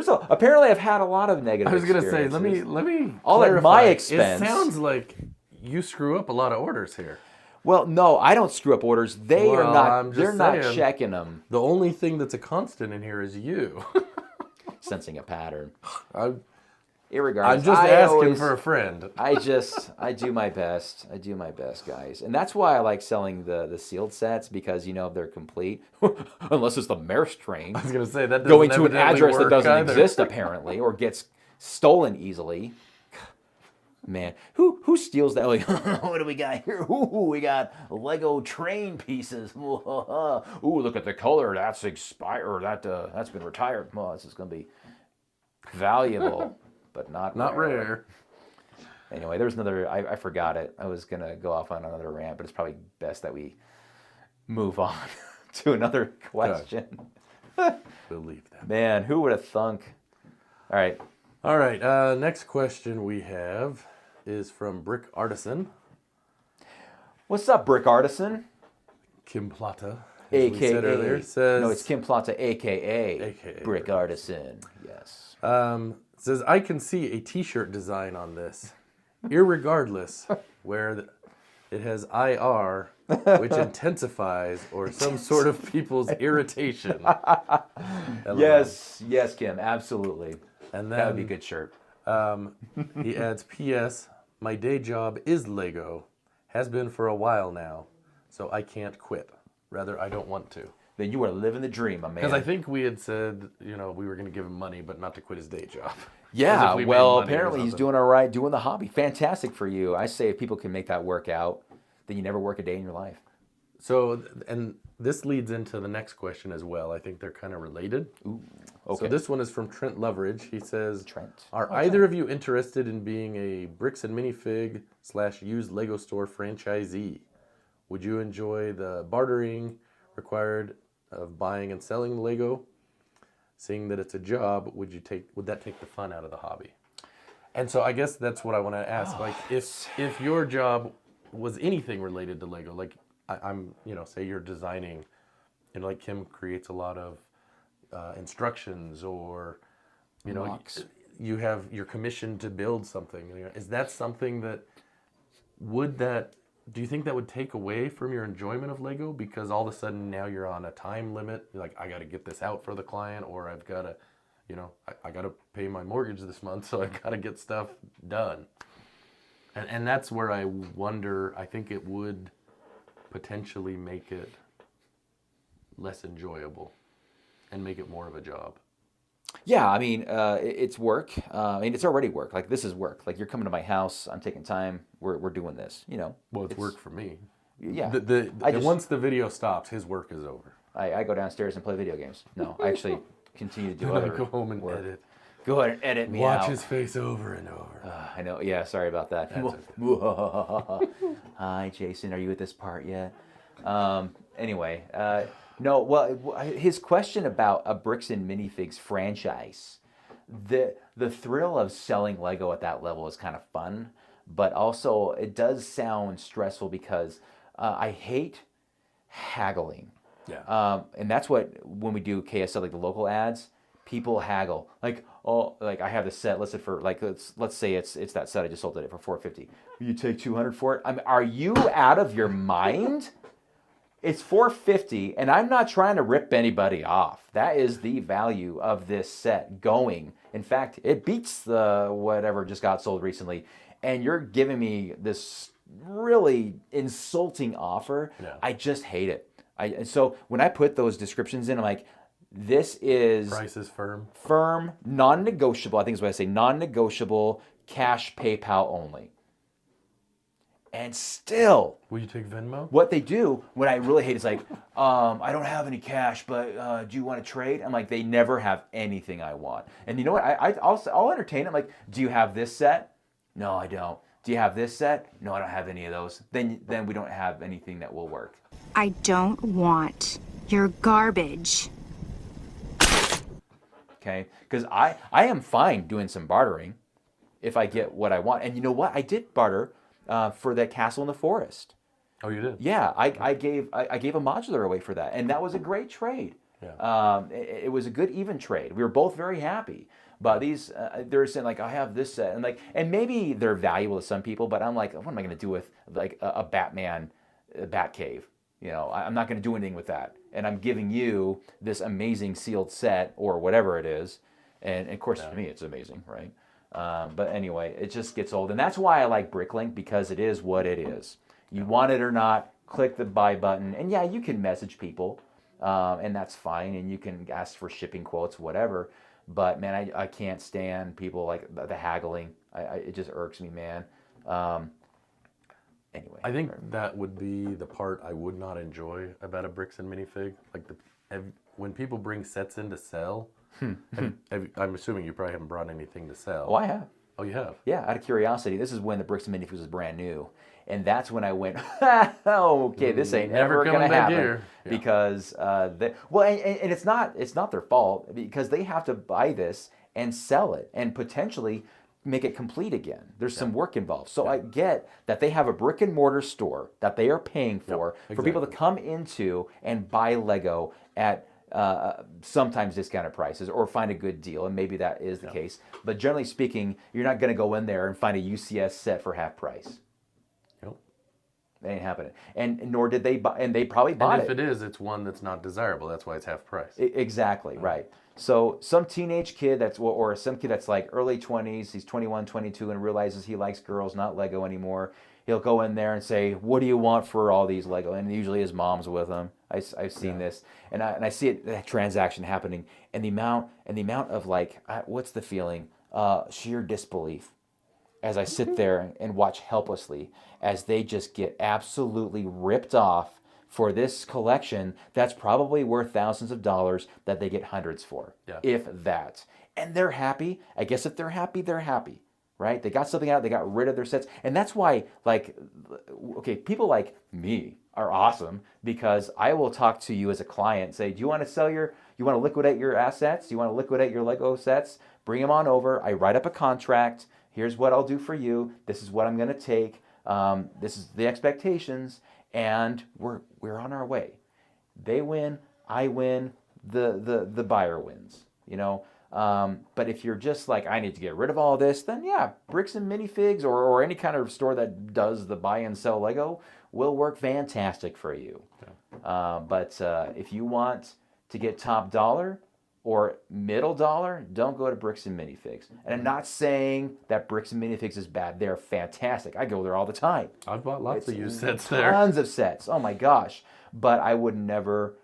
Apparently I've had a lot of negative. I was gonna say, experiences. let me All at clarify. my expense. It sounds like you screw up a lot of orders here. Well, no, I don't screw up orders. They are Well, not. I'm just They're not saying. checking them. The only thing that's a constant in here is you. Sensing a pattern. I'm Irregardless, just I asking always- for a friend. I do my best. I do my best, guys. And that's why I like selling the sealed sets because, they're complete. Unless it's the Maersk train I was gonna say that going doesn't to an evidently address that work doesn't either. exist, apparently, or gets stolen easily. Man, who steals that? Like, what do we got here? Ooh, we got Lego train pieces. Ooh, look at the color. That's expired. That's been retired. Oh, this is going to be valuable, but not rare. Anyway, there was another. I forgot it. I was gonna go off on another rant, but it's probably best that we move on to another question. We'll leave that. Man, who would have thunk? All right. All right. Next question we have is from Brick Artisan, What's up, Brick Artisan? Kim Plata, as we said earlier. AKA. Says, No, it's Kim Plata, AKA. AKA. Brick Artisan. Yes. Says, I can see a T-shirt design on this, irregardless where it has IR, which intensifies or some sort of people's irritation. LOL. Yes, Kim, absolutely. And That would be a then good shirt. he adds, P.S. My day job is Lego, has been for a while now, so I can't quit. Rather, I don't want to. Then you are living the dream, my man. Because I think we had said, we were going to give him money, but not to quit his day job. Yeah, if we made well, money or apparently he's something. doing all right, doing the hobby. Fantastic for you. I say if people can make that work out, then you never work a day in your life. So, and this leads into the next question as well. I think they're kind of related. Ooh, okay. So this one is from Trent Loveridge. He says, Trent. Are either of you interested in being a Bricks and Minifig / used Lego store franchisee? Would you enjoy the bartering required of buying and selling Lego? Seeing that it's a job, would that take the fun out of the hobby? And so I guess that's what I want to ask. Like if your job was anything related to Lego, like I'm, say you're designing, like Kim creates a lot of instructions, or, Rocks. you're commissioned to build something. Is that something that do you think that would take away from your enjoyment of Lego? Because all of a sudden now you're on a time limit. You're like, I got to get this out for the client, or I've got to, I got to pay my mortgage this month, so I've got to get stuff done. And that's where I wonder, I think it would potentially make it less enjoyable and make it more of a job. Yeah, I mean, it's work. I mean, it's already work. Like, this is work. Like, you're coming to my house. I'm taking time. We're doing this. Well, it's work for me. Yeah. Once the video stops, his work is over. I go downstairs and play video games. No, I actually continue to do And other I go home and work. edit. Go ahead and edit me Watch out. his face over and over. I know. Yeah, sorry about that. That's okay. Hi, Jason. Are you at this part yet? Anyway, no. Well, his question about a Bricks and Minifigs franchise, the thrill of selling Lego at that level is kind of fun, but also it does sound stressful because I hate haggling. Yeah. And that's what, when we do KSL, like the local ads, people haggle. Like, oh, like I have the set listed for, like, let's say it's that set I just sold it for $450. You take $200 for it? I mean, are you out of your mind? It's $450, and I'm not trying to rip anybody off. That is the value of this set going. In fact, it beats the whatever just got sold recently. And you're giving me this really insulting offer. Yeah. I just hate it. So when I put those descriptions in, I'm like, this is Price is firm. Firm, non-negotiable. I think is what I say. Non-negotiable, cash, PayPal only. And still, will you take Venmo? What they do, what I really hate is like, I don't have any cash, but do you want to trade? I'm like, they never have anything I want. And you know what? I'll entertain it. I'm like, do you have this set? No, I don't. Do you have this set? No, I don't have any of those. Then we don't have anything that will work. I don't want your garbage. Okay? Because I am fine doing some bartering if I get what I want. And you know what? I did barter for that castle in the forest. Oh, you did? Yeah, I gave a modular away for that, and that was a great trade. Yeah. It was a good even trade. We were both very happy. But these, they're saying like, I have this set, and maybe they're valuable to some people. But I'm like, what am I going to do with like a Batman, Batcave? I'm not going to do anything with that. And I'm giving you this amazing sealed set or whatever it is, and of course to me it's amazing, right? But anyway, it just gets old, and that's why I like Bricklink, because it is what it is. You want it or not, click the buy button, and yeah, you can message people, and that's fine, and you can ask for shipping quotes, whatever. But man, I can't stand people like the haggling. It just irks me, man. Anyway, I think that would be the part I would not enjoy about a Bricks and Minifig. Like when people bring sets in to sell. I'm assuming you probably haven't brought anything to sell. Oh, I have. Oh, you have? Yeah, out of curiosity. This is when the Bricks and Minifigs was brand new. And that's when I went, okay, this ain't never going to happen. Here. Yeah. Because, and it's not their fault, because they have to buy this and sell it and potentially make it complete again. There's some work involved. So I get that they have a brick and mortar store that they are paying for people to come into and buy Lego at sometimes discounted prices or find a good deal, and maybe that is the case. But generally speaking, you're not going to go in there and find a UCS set for half price. Nope. It ain't happening. And nor did they buy, and they probably bought it. And if it is, it's one that's not desirable. That's why it's half price. Exactly, right. So some teenage kid or some kid that's like early 20s, he's 21, 22, and realizes he likes girls, not Lego anymore. He'll go in there and say, what do you want for all these Lego? And usually his mom's with him. I've seen this. And I see that transaction happening. And the amount of like, what's the feeling? Sheer disbelief. As I sit there and watch helplessly as they just get absolutely ripped off for this collection that's probably worth thousands of dollars that they get hundreds for, if that. And they're happy. I guess if they're happy, they're happy. Right? They got something out, they got rid of their sets. And that's why, like, okay, people like me are awesome, because I will talk to you as a client and say, do you want to liquidate your assets? Do you want to liquidate your Lego sets? Bring them on over. I write up a contract. Here's what I'll do for you. This is what I'm going to take. This is the expectations, and we're on our way. They win, I win, the buyer wins. You know. But if you're just like, I need to get rid of all this, then yeah, Bricks and Minifigs or any kind of store that does the buy and sell Lego will work fantastic for you. But if you want to get top dollar or middle dollar, don't go to Bricks and Minifigs. And I'm not saying that Bricks and Minifigs is bad. They're fantastic. I go there all the time. I've bought lots of used sets there. Tons of sets. Oh my gosh. But I would never...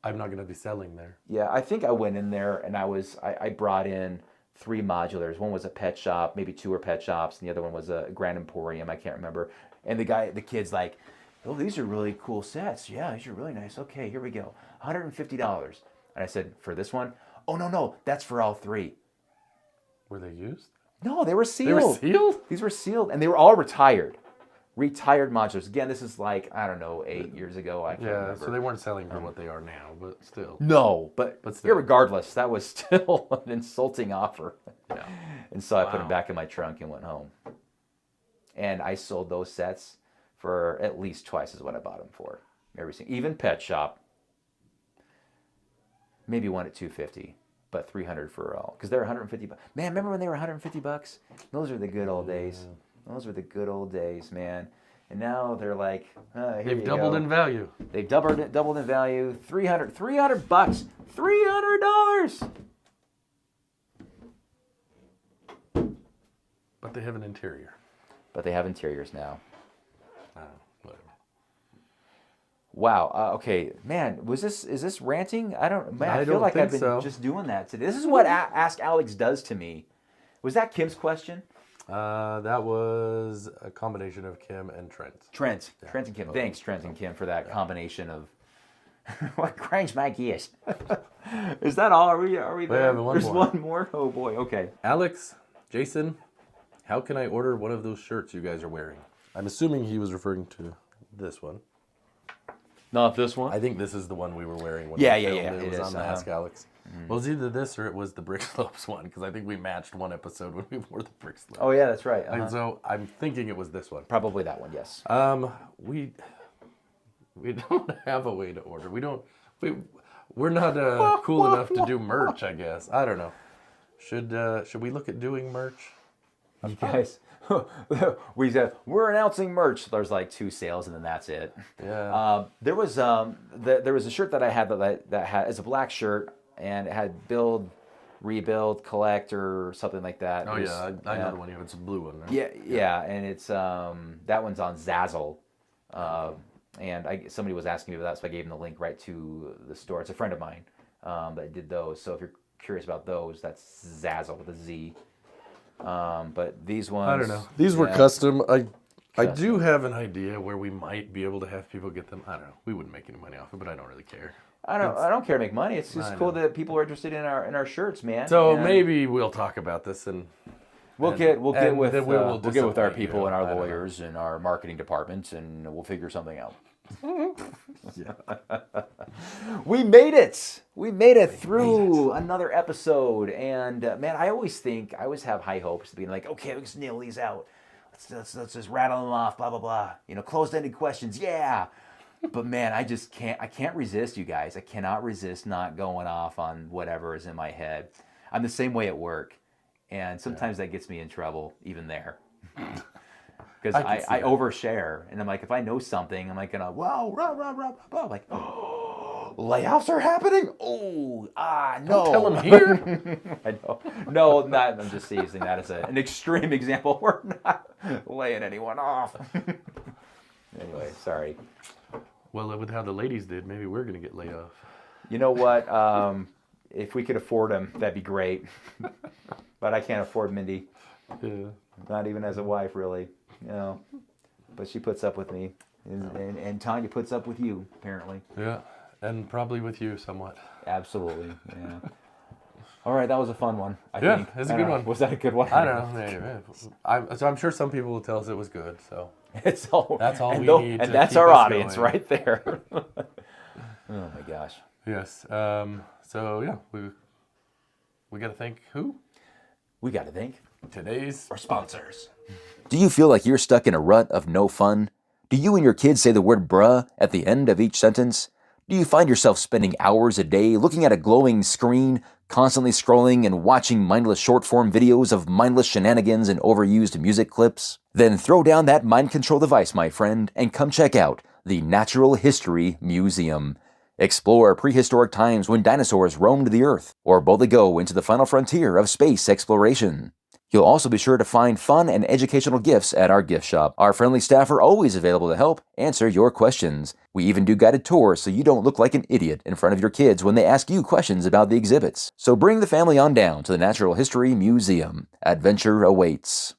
I'm not going to be selling there. Yeah, I think I went in there and I brought in 3 modulars. One was a pet shop, maybe 2 were pet shops, and the other one was a Grand Emporium. I can't remember. And the kid's like, "Oh, these are really cool sets. Yeah, these are really nice. Okay, here we go. $150." And I said, "For this one?" "Oh, no, that's for all 3." Were they used? No, they were sealed. They were sealed? These were sealed, and they were all retired. Retired modulars. Again, this is like, I don't know, 8 years ago. I can't remember. So they weren't selling for what they are now, but still. No, but still. irregardless, that was still an insulting offer. Yeah. And so I put them back in my trunk and went home. And I sold those sets for at least twice as what I bought them for. Even Pet Shop, maybe one at $250, but $300 for all. Because they're $150. Man, remember when they were $150? Those are the good old days. Those were the good old days, man. And now they're like, they've doubled in value. They've doubled in value. $300 $300. But they have an interior. But they have interiors now. Whatever. Wow. Okay, man. Is this ranting? I feel like I've been just doing that today. This is what Ask Alex does to me. Was that Kim's question? That was a combination of Kim and Trent. Trent and Kim. Thanks, Trent and Kim, for that combination of what grinds my gears. Is that all? Are we there? There's one more. Oh boy. Okay. Alex, Jason, how can I order one of those shirts you guys are wearing? I'm assuming he was referring to this one. Not this one. I think this is the one we were wearing when it was on the Ask Alex. Well, it was either this or it was the Brick Slopes one, because I think we matched one episode when we wore the Brick Slopes. Oh yeah, that's right. And so I'm thinking it was this one. Probably that one, yes. We don't have a way to order. We're not cool enough to do merch, I guess. I don't know. Should we look at doing merch? You guys, we said we're announcing merch. There's like 2 sales and then that's it. Yeah. There was a shirt that I had that had it's a black shirt and it had build, rebuild, collect or something like that. Oh I know the one. It's a blue one. Right? Yeah, and it's that one's on Zazzle. And somebody was asking me about that, so I gave them the link right to the store. It's a friend of mine that did those. So if you're curious about those, that's Zazzle with a Z. But these ones, I don't know. These were custom. I do have an idea where we might be able to have people get them. I don't know. We wouldn't make any money off it, but I don't really care. I don't care to make money. It's just cool that people are interested in our shirts, man. So maybe we'll talk about this and we'll get with our people and our lawyers and our marketing departments, and we'll figure something out. We made it. We made it through another episode, and man, I always have high hopes of being like, okay, let's nail these out. Let's just rattle them off. Blah blah blah. Closed-ended questions. Yeah. But man, I can't resist, you guys. I cannot resist not going off on whatever is in my head. I'm the same way at work, and sometimes that gets me in trouble, even there. Because I overshare, and I'm like, if I know something, I'm like gonna I'm like, oh, layoffs are happening. Oh, no. Don't tell them here. I know. No, not. I'm just using that as an extreme example. We're not laying anyone off. Anyway, sorry. Well, with how the ladies did, maybe we're gonna get laid off. You know what? If we could afford them, that'd be great. But I can't afford Mindy. Yeah. Not even as a wife, really. But she puts up with me, and Tanya puts up with you, apparently. Yeah, and probably with you somewhat. Absolutely. Yeah. All right, that was a fun one. I think. It's a good one. Was that a good one? I don't know. I'm sure some people will tell us it was good. So that's all we need. And that's our audience right there. Oh my gosh. Yes. So yeah, we got to thank who? We got to thank today's sponsors. Do you feel like you're stuck in a rut of no fun? Do you and your kids say the word bruh at the end of each sentence? Do you find yourself spending hours a day looking at a glowing screen, constantly scrolling and watching mindless short-form videos of mindless shenanigans and overused music clips? Then throw down that mind control device, my friend, and come check out the Natural History Museum. Explore prehistoric times when dinosaurs roamed the earth, or boldly go into the final frontier of space exploration. You'll also be sure to find fun and educational gifts at our gift shop. Our friendly staff are always available to help answer your questions. We even do guided tours so you don't look like an idiot in front of your kids when they ask you questions about the exhibits. So bring the family on down to the Natural History Museum. Adventure awaits.